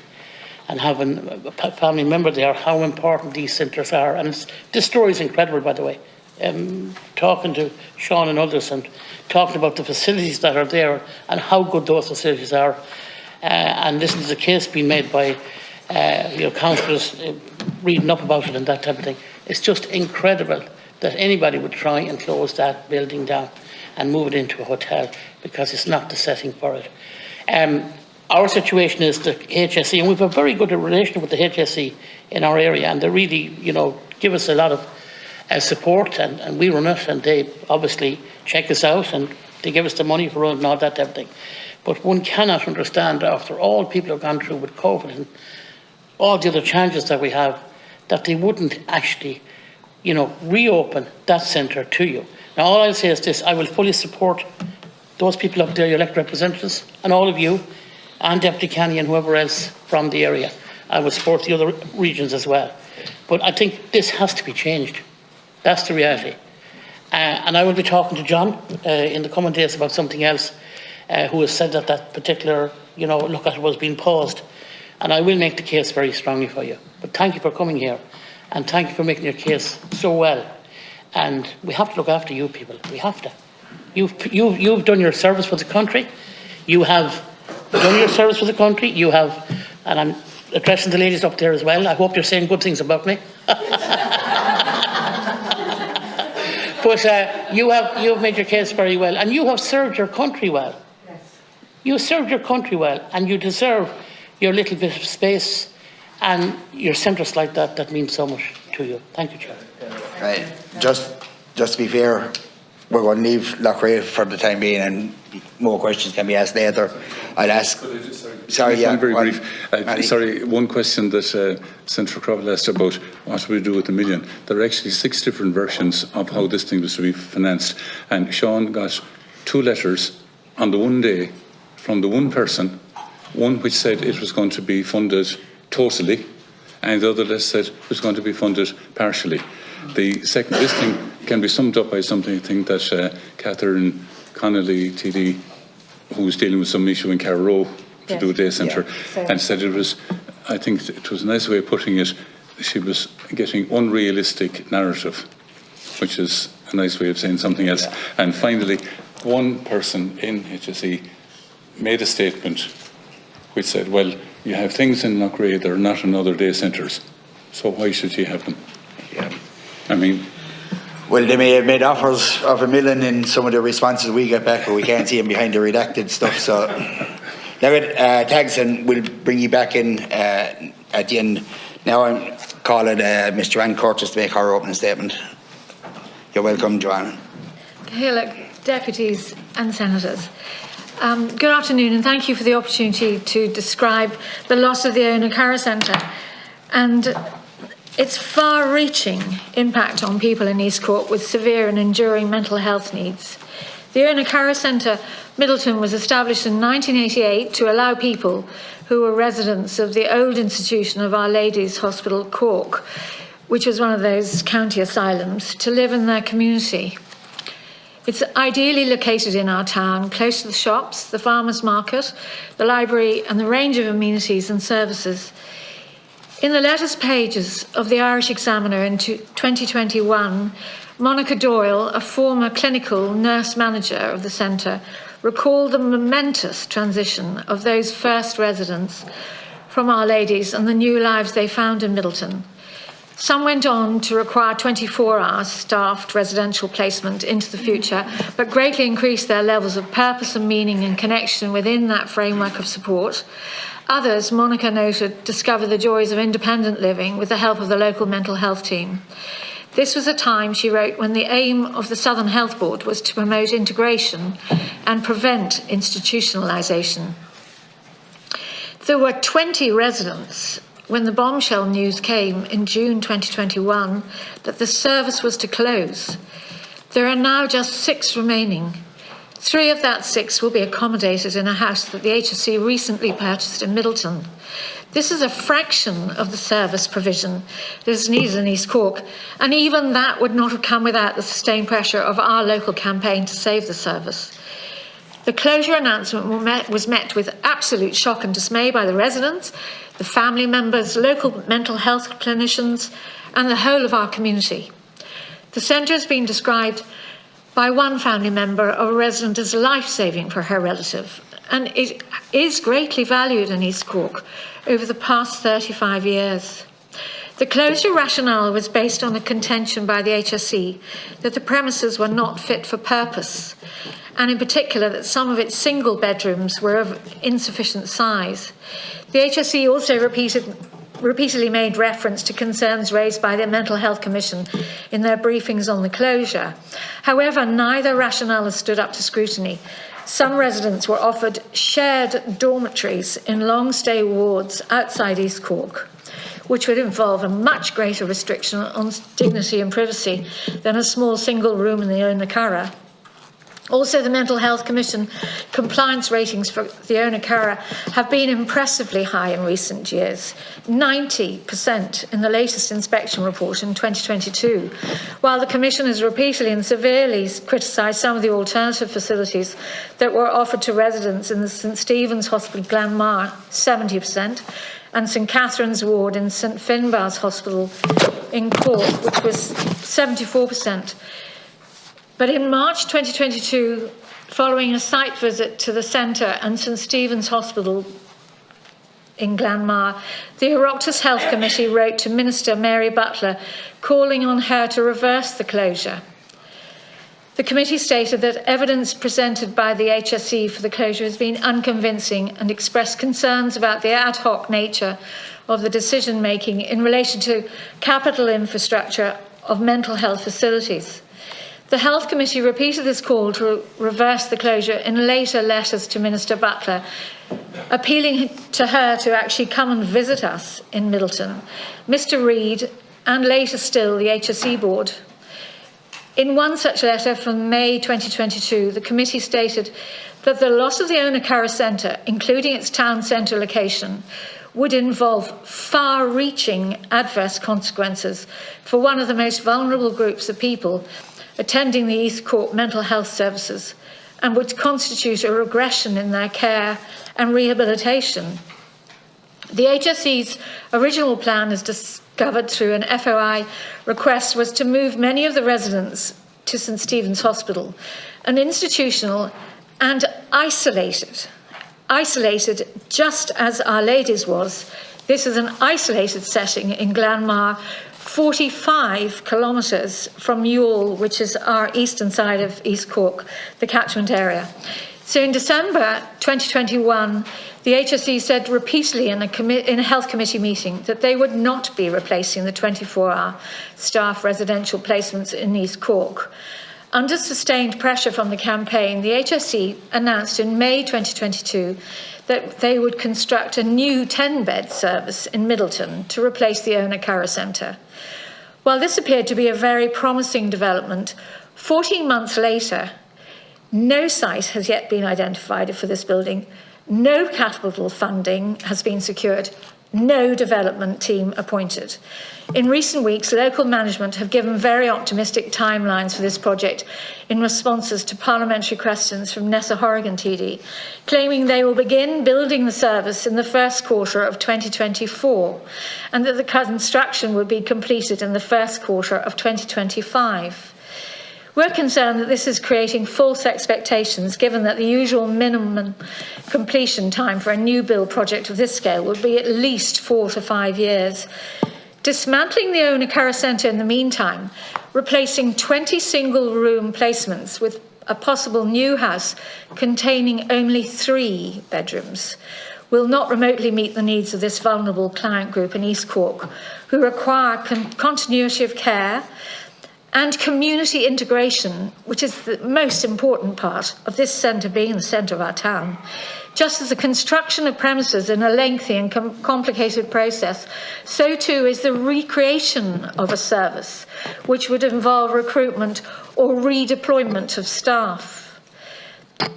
and having a family member there, how important these centres are. And this story is incredible, by the way. Talking to Sean and others and talking about the facilities that are there and how good those facilities are. And listening to the case being made by councillors reading up about it and that type of thing. It's just incredible that anybody would try and close that building down and move it into a hotel, because it's not the setting for it. Our situation is the HSE, and we have a very good relation with the HSE in our area, and they really, give us a lot of support, and we run it, and they obviously check us out, and they give us the money for it and all that type of thing. But one cannot understand, after all people have gone through with COVID and all the other challenges that we have, that they wouldn't actually, reopen that centre to you. Now, all I'll say is this: I will fully support those people up there, your elected representatives, and all of you, and Deputy Canny and whoever else from the area. I will support the other regions as well. But I think this has to be changed. That's the reality. And I will be talking to John in the coming days about something else, who has said that that particular, look at it was being paused. And I will make the case very strongly for you. But thank you for coming here, and thank you for making your case so well. And we have to look after you people. We have to. You've done your service for the country. You have done your service for the country. You have, and I'm addressing the ladies up there as well. I hope you're saying good things about me. But you have made your case very well, and you have served your country well. Yes. You served your country well, and you deserve your little bit of space, and your centres like that means so much to you. Thank you, Chair. Right. Just to be fair, we're going to leave Loughrea for the time being, and more questions can be asked later. I'll ask. Sorry, yeah. Very brief. Sorry, one question that Senator Crowell asked about what we do with the million. There are actually 6 different versions of how this thing was to be financed, and Sean got 2 letters on the one day from the one person, one which said it was going to be funded totally, and the other letter said it was going to be funded partially. This thing can be summed up by something I think that Catherine Connolly, TD, who was dealing with some issue in Carrow to do a day centre, and said it was, I think it was a nice way of putting it, she was getting unrealistic narrative, which is a nice way of saying something else. And finally, one person in HSE made a statement which said, well, you have things in Loughrea that are not in other day centres, so why should you have them? I mean, well, they may have made offers of $1 million in some of the responses we get back, but we can't see them behind the redacted stuff. So, David, thanks, and we'll bring you back in at the end. Now I'm calling Ms. Joanne Curtis to make her opening statement. You're welcome, Joanne. Hello, deputies and senators. Good afternoon, and thank you for the opportunity to describe the loss of the Oireachtas Centre and its far-reaching impact on people in East Cork with severe and enduring mental health needs. The Oireachtas Centre, Middleton, was established in 1988 to allow people who were residents of the old institution of Our Lady's Hospital, Cork, which was one of those county asylums, to live in their community. It's ideally located in our town, close to the shops, the farmers' market, the library, and the range of amenities and services. In the letters pages of the Irish Examiner in 2021, Monica Doyle, a former clinical nurse manager of the centre, recalled the momentous transition of those first residents from Our Lady's and the new lives they found in Middleton. Some went on to require 24-hour staffed residential placement into the future, but greatly increased their levels of purpose and meaning and connection within that framework of support. Others, Monica noted, discovered the joys of independent living with the help of the local mental health team. This was a time, she wrote, when the aim of the Southern Health Board was to promote integration and prevent institutionalisation. There were 20 residents when the bombshell news came in June 2021 that the service was to close. There are now just 6 remaining. 3 of that 6 will be accommodated in a house that the HSE recently purchased in Middleton. This is a fraction of the service provision that is needed in East Cork, and even that would not have come without the sustained pressure of our local campaign to save the service. The closure announcement was met with absolute shock and dismay by the residents, the family members, local mental health clinicians, and the whole of our community. The centre has been described by one family member of a resident as life-saving for her relative, and it is greatly valued in East Cork over the past 35 years. The closure rationale was based on a contention by the HSE that the premises were not fit for purpose, and in particular that some of its single bedrooms were of insufficient size. The HSE also repeatedly made reference to concerns raised by the Mental Health Commission in their briefings on the closure. However, neither rationale has stood up to scrutiny. Some residents were offered shared dormitories in long-stay wards outside East Cork, which would involve a much greater restriction on dignity and privacy than a small single room in the Oireachtas. Also, the Mental Health Commission compliance ratings for the Oireachtas have been impressively high in recent years, 90% in the latest inspection report in 2022, while the Commission has repeatedly and severely criticised some of the alternative facilities that were offered to residents in the St Stephen's Hospital, Glanmar, 70%, and St Catherine's Ward in St Finbarr's Hospital in Cork, which was 74%. But in March 2022, following a site visit to the centre and St Stephen's Hospital in Glanmar, the Oireachtas Health Committee wrote to Minister Mary Butler calling on her to reverse the closure. The committee stated that evidence presented by the HSE for the closure has been unconvincing and expressed concerns about the ad hoc nature of the decision-making in relation to capital infrastructure of mental health facilities. The Health Committee repeated this call to reverse the closure in later letters to Minister Butler, appealing to her to actually come and visit us in Middleton, Mr Reid, and later still the HSE board. In one such letter from May 2022, the committee stated that the loss of the Oireachtas Centre, including its town centre location, would involve far-reaching adverse consequences for one of the most vulnerable groups of people attending the East Cork mental health services, and would constitute a regression in their care and rehabilitation. The HSE's original plan, as discovered through an FOI request, was to move many of the residents to St Stephen's Hospital, an institutional and isolated just as Our Lady's was. This is an isolated setting in Glanmar, 45 kilometres from Youghal, which is our eastern side of East Cork, the catchment area. So in December 2021, the HSE said repeatedly in a health committee meeting that they would not be replacing the 24-hour staff residential placements in East Cork. Under sustained pressure from the campaign, the HSE announced in May 2022 that they would construct a new 10-bed service in Middleton to replace the Oireachtas Centre. While this appeared to be a very promising development, 14 months later, no site has yet been identified for this building, no capital funding has been secured, no development team appointed. In recent weeks, local management have given very optimistic timelines for this project in responses to parliamentary questions from Nessa Horrigan TD, claiming they will begin building the service in the first quarter of 2024 and that the construction would be completed in the first quarter of 2025. We're concerned that this is creating false expectations, given that the usual minimum completion time for a new build project of this scale would be at least 4 to 5 years. Dismantling the Oireachtas Centre in the meantime, replacing 20 single-room placements with a possible new house containing only 3 bedrooms, will not remotely meet the needs of this vulnerable client group in East Cork, who require continuity of care and community integration, which is the most important part of this centre being the centre of our town. Just as the construction of premises in a lengthy and complicated process, so too is the recreation of a service, which would involve recruitment or redeployment of staff.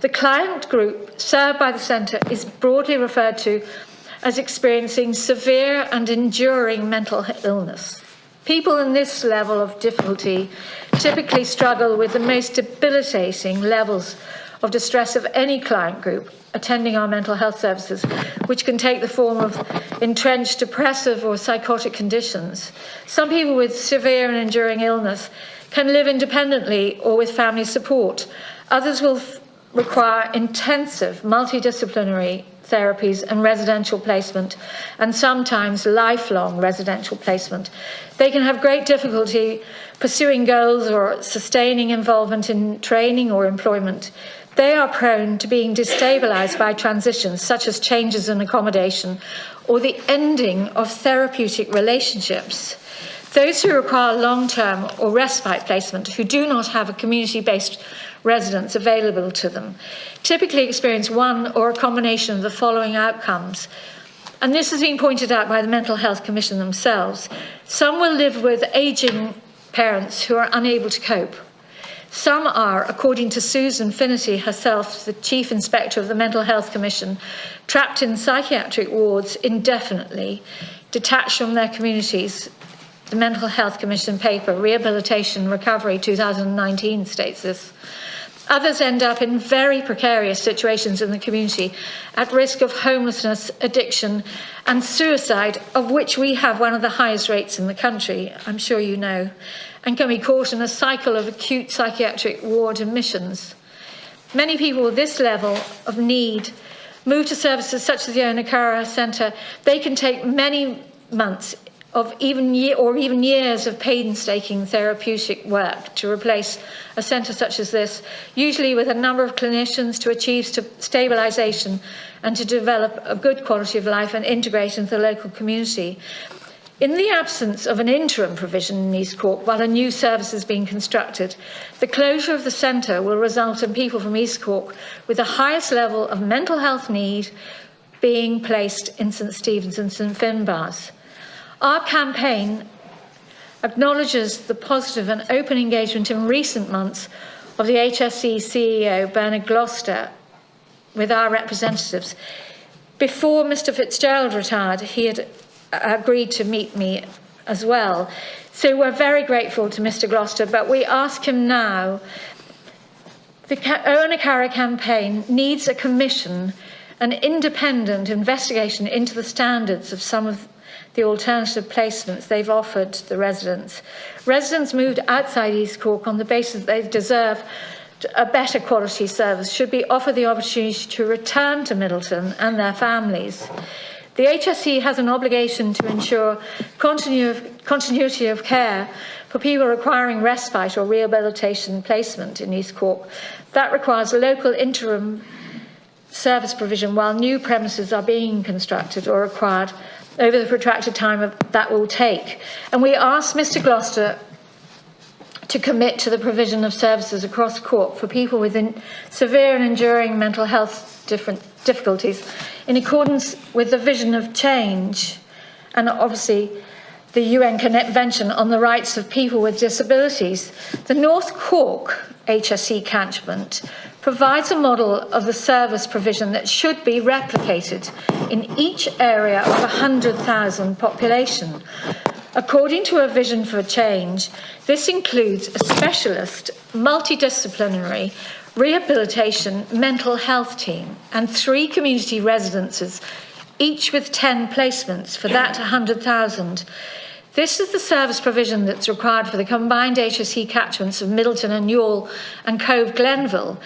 The client group served by the centre is broadly referred to as experiencing severe and enduring mental illness. People in this level of difficulty typically struggle with the most debilitating levels of distress of any client group attending our mental health services, which can take the form of entrenched depressive or psychotic conditions. Some people with severe and enduring illness can live independently or with family support. Others will require intensive multidisciplinary therapies and residential placement, and sometimes lifelong residential placement. They can have great difficulty pursuing goals or sustaining involvement in training or employment. They are prone to being destabilised by transitions such as changes in accommodation or the ending of therapeutic relationships. Those who require long-term or respite placement, who do not have a community-based residence available to them, typically experience one or a combination of the following outcomes. And this has been pointed out by the Mental Health Commission themselves. Some will live with ageing parents who are unable to cope. Some are, according to Susan Finnerty herself, the Chief Inspector of the Mental Health Commission, trapped in psychiatric wards indefinitely, detached from their communities. The Mental Health Commission paper, Rehabilitation Recovery 2019, states this. Others end up in very precarious situations in the community, at risk of homelessness, addiction and suicide, of which we have one of the highest rates in the country, I'm sure you know, and can be caught in a cycle of acute psychiatric ward admissions. Many people with this level of need move to services such as the Oireachtas Centre. They can take many months of even years of painstaking therapeutic work to replace a centre such as this, usually with a number of clinicians to achieve stabilisation and to develop a good quality of life and integrate into the local community. In the absence of an interim provision in East Cork, while a new service is being constructed, the closure of the centre will result in people from East Cork with the highest level of mental health need being placed in St Stephen's and St Finbarr's. Our campaign acknowledges the positive and open engagement in recent months of the HSE CEO, Bernard Gloucester, with our representatives. Before Mr Fitzgerald retired, he had agreed to meet me as well. So we're very grateful to Mr Gloucester, but we ask him now, the Oireachtas campaign needs a commission, an independent investigation into the standards of some of the alternative placements they've offered the residents. Residents moved outside East Cork on the basis that they deserve a better quality service should be offered the opportunity to return to Middleton and their families. The HSE has an obligation to ensure continuity of care for people requiring respite or rehabilitation placement in East Cork. That requires local interim service provision while new premises are being constructed or acquired over the protracted time that will take. And we ask Mr Gloucester to commit to the provision of services across Cork for people with severe and enduring mental health difficulties in accordance with the vision of change and obviously the UN Convention on the Rights of People with Disabilities. The North Cork HSE catchment provides a model of the service provision that should be replicated in each area of 100,000 population. According to a vision for change, this includes a specialist, multidisciplinary rehabilitation mental health team and 3 community residences, each with 10 placements for that 100,000. This is the service provision that's required for the combined HSE catchments of Middleton and Youghal and Cove Glenville.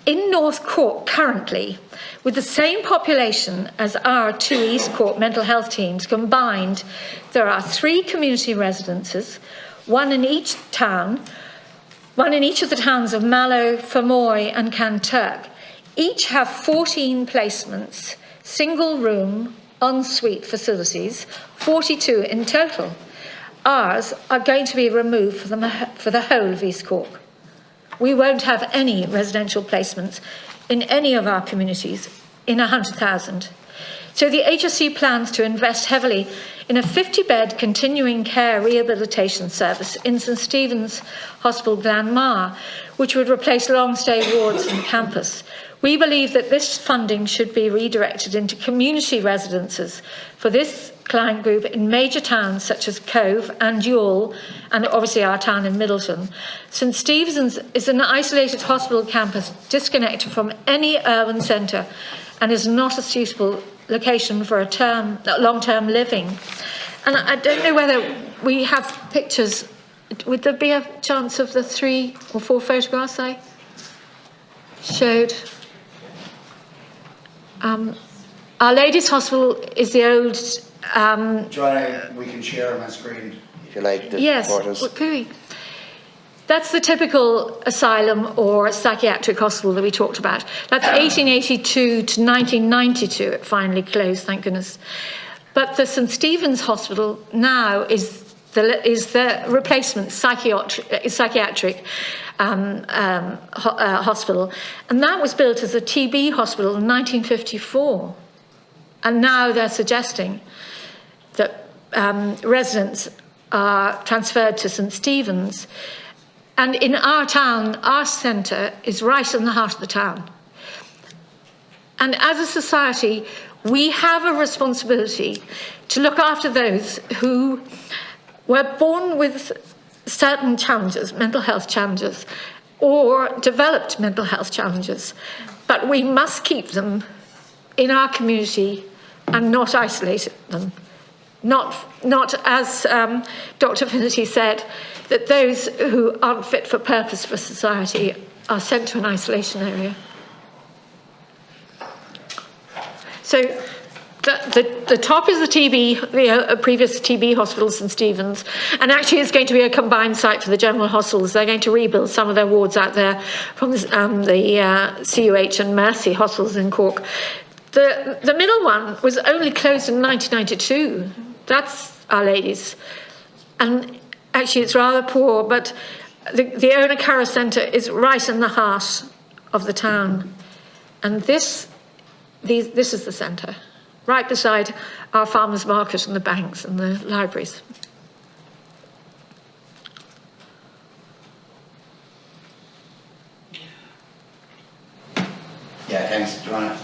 In North Cork currently, with the same population as our 2 East Cork mental health teams combined, there are 3 community residences, one in each of the towns of Mallow, Fermoy and Kanturk. Each have 14 placements, single room, ensuite facilities, 42 in total. Ours are going to be removed for the whole of East Cork. We won't have any residential placements in any of our communities in 100,000. So the HSE plans to invest heavily in a 50-bed continuing care rehabilitation service in St Stephen's Hospital Glanmar, which would replace long-stay wards on campus. We believe that this funding should be redirected into community residences for this client group in major towns such as Cove and Youghal, and obviously our town in Middleton. St Stephen's is an isolated hospital campus disconnected from any urban centre and is not a suitable location for long-term living. And I don't know whether we have pictures. Would there be a chance of the 3 or 4 photographs? showed. Our Ladies' Hospital is the old... Joanna, we can share on my screen if you like. Yes, could we? That's the typical asylum or psychiatric hospital that we talked about. That's 1882 to 1992. It finally closed, thank goodness. But the St Stephen's Hospital now is the replacement psychiatric hospital, and that was built as a TB hospital in 1954. And now they're suggesting that residents are transferred to St Stephen's. And in our town, our centre is right in the heart of the town. And as a society, we have a responsibility to look after those who were born with certain challenges, mental health challenges, or developed mental health challenges. But we must keep them in our community and not isolate them. Not as Dr. Finnerty said, that those who aren't fit for purpose for society are sent to an isolation area. So the top is the TB, the previous TB hospital, St Stephen's, and actually it's going to be a combined site for the general hospitals. They're going to rebuild some of their wards out there from the CUH and Mercy hospitals in Cork. The middle one was only closed in 1992. That's Our Ladies. And actually it's rather poor, but the Oireachtas Centre is right in the heart of the town. And this is the centre, right beside our farmers' market and the banks and the libraries. Yeah, thanks, Joanna.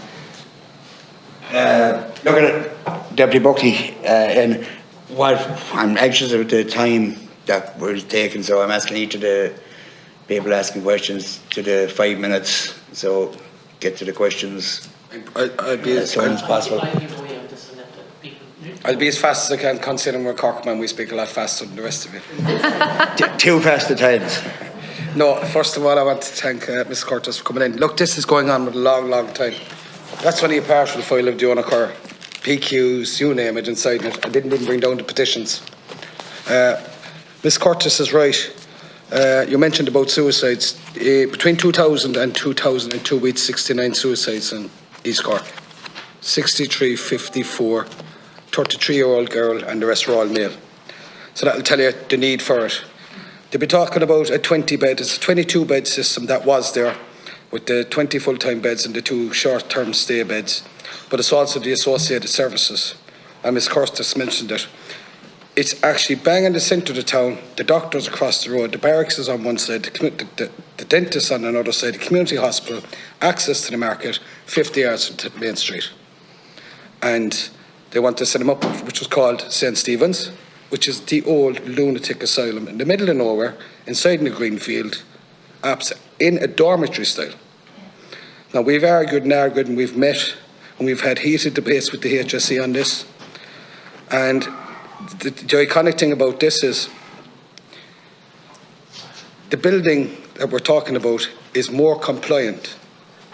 Look at it, Deputy Buckley, and what I'm anxious of the time that we're taking, so I'm asking each of the people asking questions to the 5 minutes, so get to the questions I'll be as soon as possible. I'll be as fast as I can, considering we're Corkman, we speak a lot faster than the rest of you. Too fast at times. No, first of all, I want to thank Ms. Curtis for coming in. Look, this is going on for a long, long time. That's only a partial file of the Oireachtas, PQs, you name it, inside it. I didn't even bring down the petitions. Ms. Curtis is right. You mentioned about suicides. Between 2000 and 2002, we had 69 suicides in East Cork. 63, 54, 33-year-old girl, and the rest were all male. So that'll tell you the need for it. They'll be talking about a 20-bed, it's a 22-bed system that was there, with the 20 full-time beds and the 2 short-term stay beds. But it's also the associated services. And Ms. Curtis mentioned it. It's actually bang in the centre of the town, the doctors across the road, the barracks is on one side, the dentist on another side, the community hospital, access to the market, 50 yards from the main street. And they want to set them up, which was called St Stephen's, which is the old lunatic asylum in the middle of nowhere, inside in the green field, in a dormitory style. Now, we've argued and we've met, and we've had heated debates with the HSE on this. And the iconic thing about this is the building that we're talking about is more compliant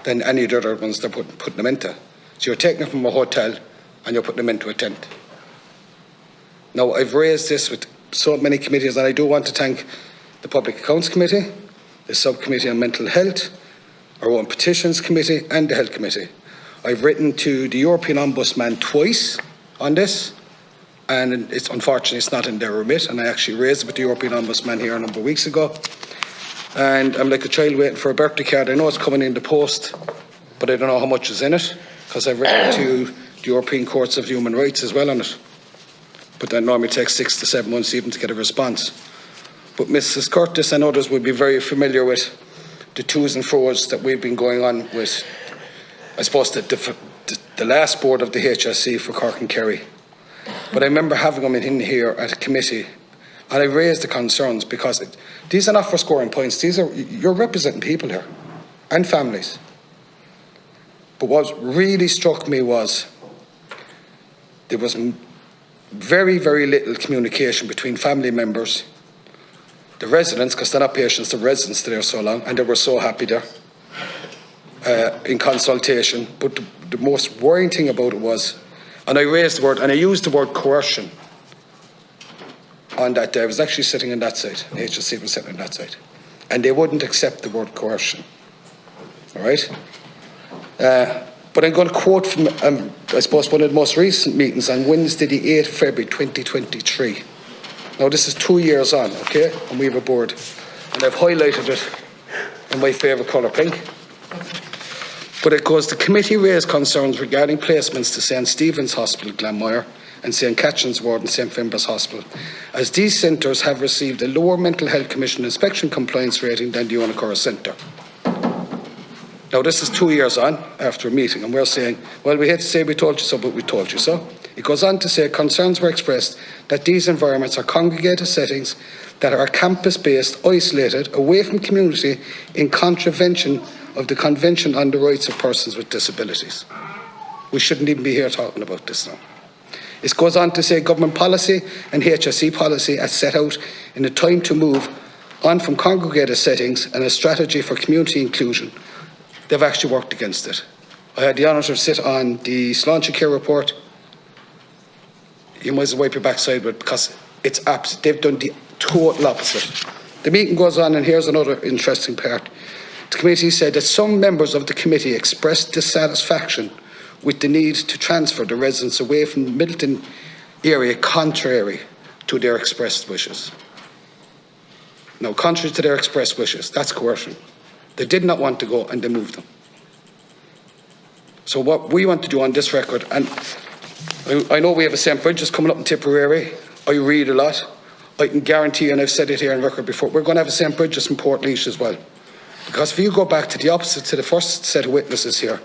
than any of the other ones they're putting them into. So you're taking it from a hotel and you're putting them into a tent. Now, I've raised this with so many committees, and I do want to thank the Public Accounts Committee, the Subcommittee on Mental Health, our own Petitions Committee, and the Health Committee. I've written to the European Ombudsman twice on this, and unfortunately it's not in their remit, and I actually raised it with the European Ombudsman here a number of weeks ago. And I'm like a child waiting for a birthday card. I know it's coming in the post, but I don't know how much is in it, because I've written to the European Courts of Human Rights as well on it. But that normally takes 6 to 7 months even to get a response. But Mrs. Curtis and others will be very familiar with the to's and fro's that we've been going on with, I suppose, the last board of the HSE for Cork and Kerry. But I remember having them in here at a committee, and I raised the concerns because these are not for scoring points. You're representing people here and families. But what really struck me was there was very, very little communication between family members, the residents, because they're not patients, the residents there so long, and they were so happy there. in consultation. But the most worrying thing about it was, and I raised the word, and I used the word coercion on that day. I was actually sitting on that side. The HSC was sitting on that side. And they wouldn't accept the word coercion. All right? But I'm going to quote from, I suppose, one of the most recent meetings on Wednesday, the 8th of February 2023. Now, this is 2 years on, okay? And we have a board. And I've highlighted it in my favourite colour, pink. But it goes, the committee raised concerns regarding placements to St Stephen's Hospital, Glanmire, and St Catherine's Ward and St Finbarr's Hospital, as these centres have received a lower Mental Health Commission inspection compliance rating than the Oireachtas Centre. Now, this is 2 years on after a meeting, and we're saying, well, we hate to say we told you so, but we told you so. It goes on to say concerns were expressed that these environments are congregated settings that are campus-based, isolated, away from community, in contravention of the Convention on the Rights of Persons with Disabilities. We shouldn't even be here talking about this now. It goes on to say government policy and HSE policy as set out in a time to move on from congregated settings and a strategy for community inclusion. They've actually worked against it. I had the honour to sit on the Sláinte Care report. You might as well wipe your backside with it because it's they've done the total opposite. The meeting goes on, and here's another interesting part. The committee said that some members of the committee expressed dissatisfaction with the need to transfer the residents away from the Middleton area contrary to their expressed wishes. Now, contrary to their expressed wishes, that's coercion. They did not want to go and they moved them. So what we want to do on this record, and I know we have a St Bridget's coming up in Tipperary. I read a lot. I can guarantee, and I've said it here on record before, we're going to have a St Bridget's in Portlaoise as well. Because if you go back to the opposite, to the first set of witnesses here,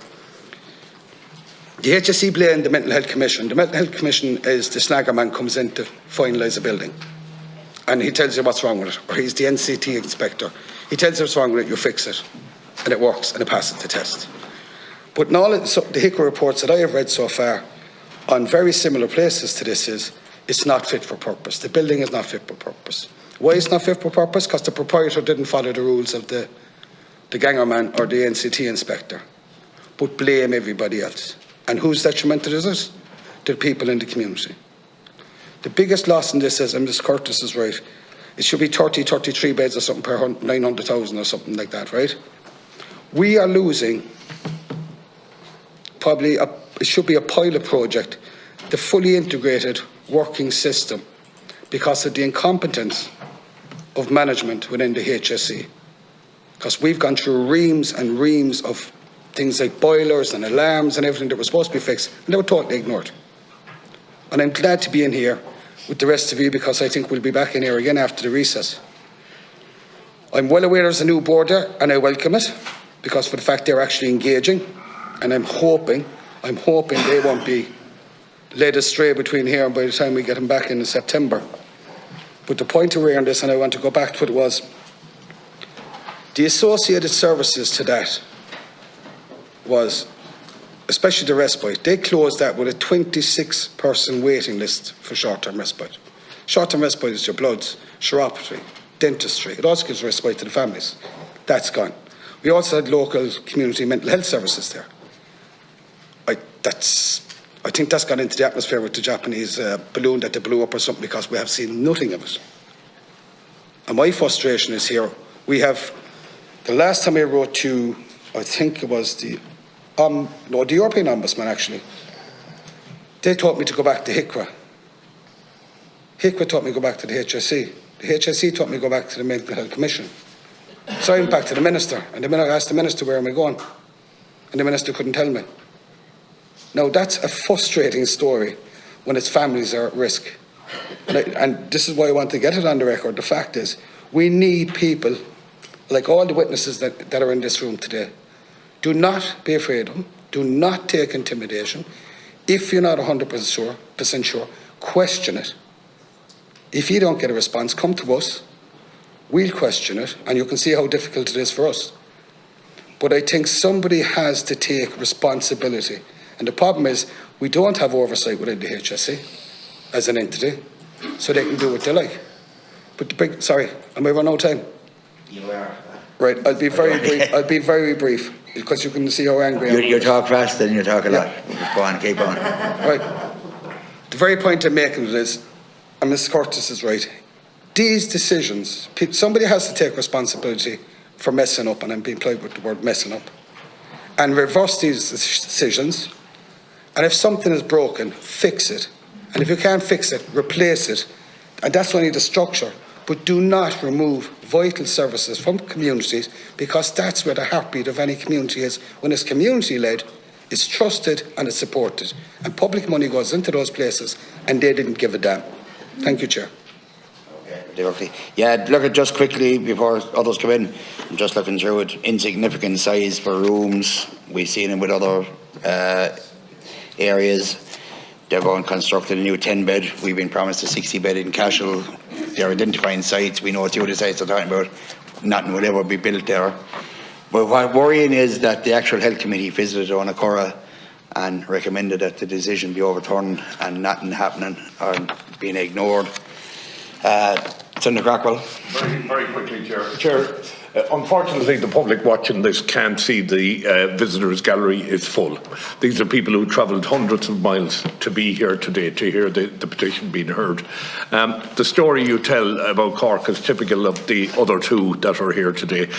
the HSE blamed the Mental Health Commission. The Mental Health Commission is the snagger man comes in to finalise a building. And he tells you what's wrong with it. Or he's the NCT inspector. He tells you what's wrong with it, you fix it. And it works, and it passes the test. But in all of the HICWA reports that I have read so far on very similar places to this is, it's not fit for purpose. The building is not fit for purpose. Why is it not fit for purpose? Because the proprietor didn't follow the rules of the ganger man or the NCT inspector, but blame everybody else. And who's detrimental is it? The people in the community. The biggest loss in this is, and Ms Curtis is right, it should be 33 beds or something per 900,000 or something like that, right? We are losing probably, it should be a pilot project, the fully integrated working system, because of the incompetence of management within the HSE. Because we've gone through reams and reams of things like boilers and alarms and everything that were supposed to be fixed, and they were totally ignored. And I'm glad to be in here with the rest of you, because I think we'll be back in here again after the recess. I'm well aware there's a new board there, and I welcome it, because for the fact they're actually engaging, and I'm hoping they won't be led astray between here and by the time we get them back in September. But the point away on this, and I want to go back to what it was, the associated services to that was, especially the respite, they closed that with a 26-person waiting list for short-term respite. Short-term respite is your bloods, chiropody, dentistry. It also gives respite to the families. That's gone. We also had local community mental health services there. I think that's gone into the atmosphere with the Japanese balloon that they blew up or something, because we have seen nothing of it. And my frustration is here. We have, the last time I wrote to, I think it was the European Ombudsman actually, they taught me to go back to HICWA. HICWA taught me to go back to the HSE. The HSE taught me to go back to the Mental Health Commission. So I went back to the Minister, and the minute I asked the Minister, where am I going? And the Minister couldn't tell me. Now, that's a frustrating story when its families are at risk. And this is why I want to get it on the record. The fact is, we need people, like all the witnesses that are in this room today. Do not be afraid of them. Do not take intimidation. If you're not 100% sure, question it. If you don't get a response, come to us. We'll question it, and you can see how difficult it is for us. But I think somebody has to take responsibility. And the problem is, we don't have oversight within the HSE as an entity, so they can do what they like. But the big, sorry, am I running out of time? You are. Right, I'll be very brief. because you can see how angry I am. You talk fast and you talk a lot. Go on, keep on. Right. The very point I'm making is, and Ms. Curtis is right, these decisions, somebody has to take responsibility for messing up, and I'm being polite with the word messing up, and reverse these decisions. And if something is broken, fix it. And if you can't fix it, replace it. And that's only the structure. But do not remove vital services from communities, because that's where the heartbeat of any community is. When it's community-led, it's trusted and it's supported. And public money goes into those places and they didn't give a damn. Thank you, Chair. Okay. Yeah, look at just quickly before others come in. I'm just looking through it. Insignificant size for rooms. We've seen it with other areas. They're going to construct a new 10-bed. We've been promised a 60-bed in Cashel. They're identifying sites. We know what the other sites are talking about. Nothing will ever be built there. But what worrying is that the actual health committee visited Oireachtas and recommended that the decision be overturned, and nothing happening or being ignored. Senator Crockwell. Very quickly, Chair. Unfortunately, the public watching this can't see the visitors' gallery is full. These are people who travelled hundreds of miles to be here today, to hear the petition being heard. The story you tell about Cork is typical of the other two that are here today.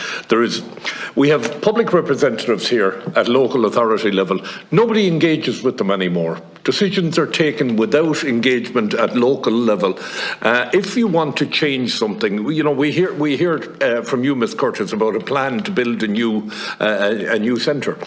We have public representatives here at local authority level. Nobody engages with them anymore. Decisions are taken without engagement at local level. If you want to change something, you know, we hear from you, Ms. Curtis, about a plan to build a new centre.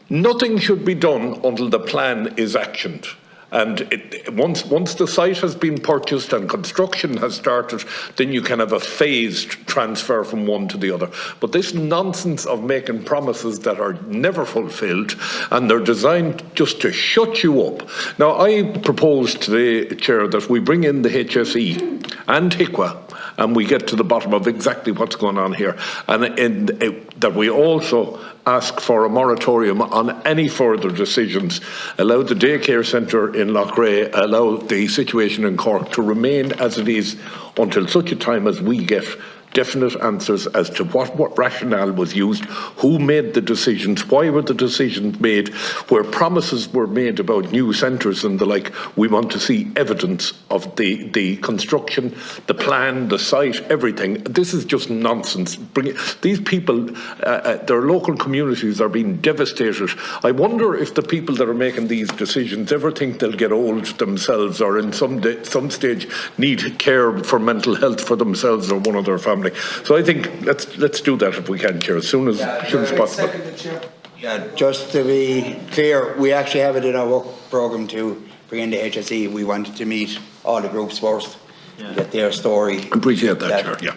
Nothing should be done until the plan is actioned. And once the site has been purchased and construction has started, then you can have a phased transfer from one to the other. But this nonsense of making promises that are never fulfilled, and they're designed just to shut you up. Now, I propose today, Chair, that we bring in the HSE and HICWA, and we get to the bottom of exactly what's going on here, and that we also ask for a moratorium on any further decisions, allow the daycare centre in Loughrea, allow the situation in Cork to remain as it is until such a time as we get definite answers as to what rationale was used, who made the decisions, why were the decisions made, where promises were made about new centres and the like. We want to see evidence of the construction, the plan, the site, everything. This is just nonsense. These people, their local communities are being devastated. I wonder if the people that are making these decisions ever think they'll get old themselves, or in some stage need care for mental health for themselves or one of their family. So I think let's do that if we can, Chair, as soon as possible. Yeah, just to be clear, we actually have it in our work programme to bring in the HSE. We wanted to meet all the groups first, get their story. Appreciate that, Chair.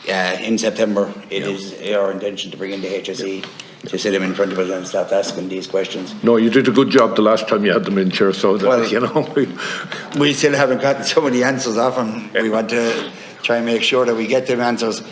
Yeah. In September, it is our intention to bring in the HSE to sit them in front of us and start asking these questions. No, you did a good job the last time you had them in, Chair. So that, well, you know, we still haven't gotten so many answers off them. We want to try and make sure that we get them answers.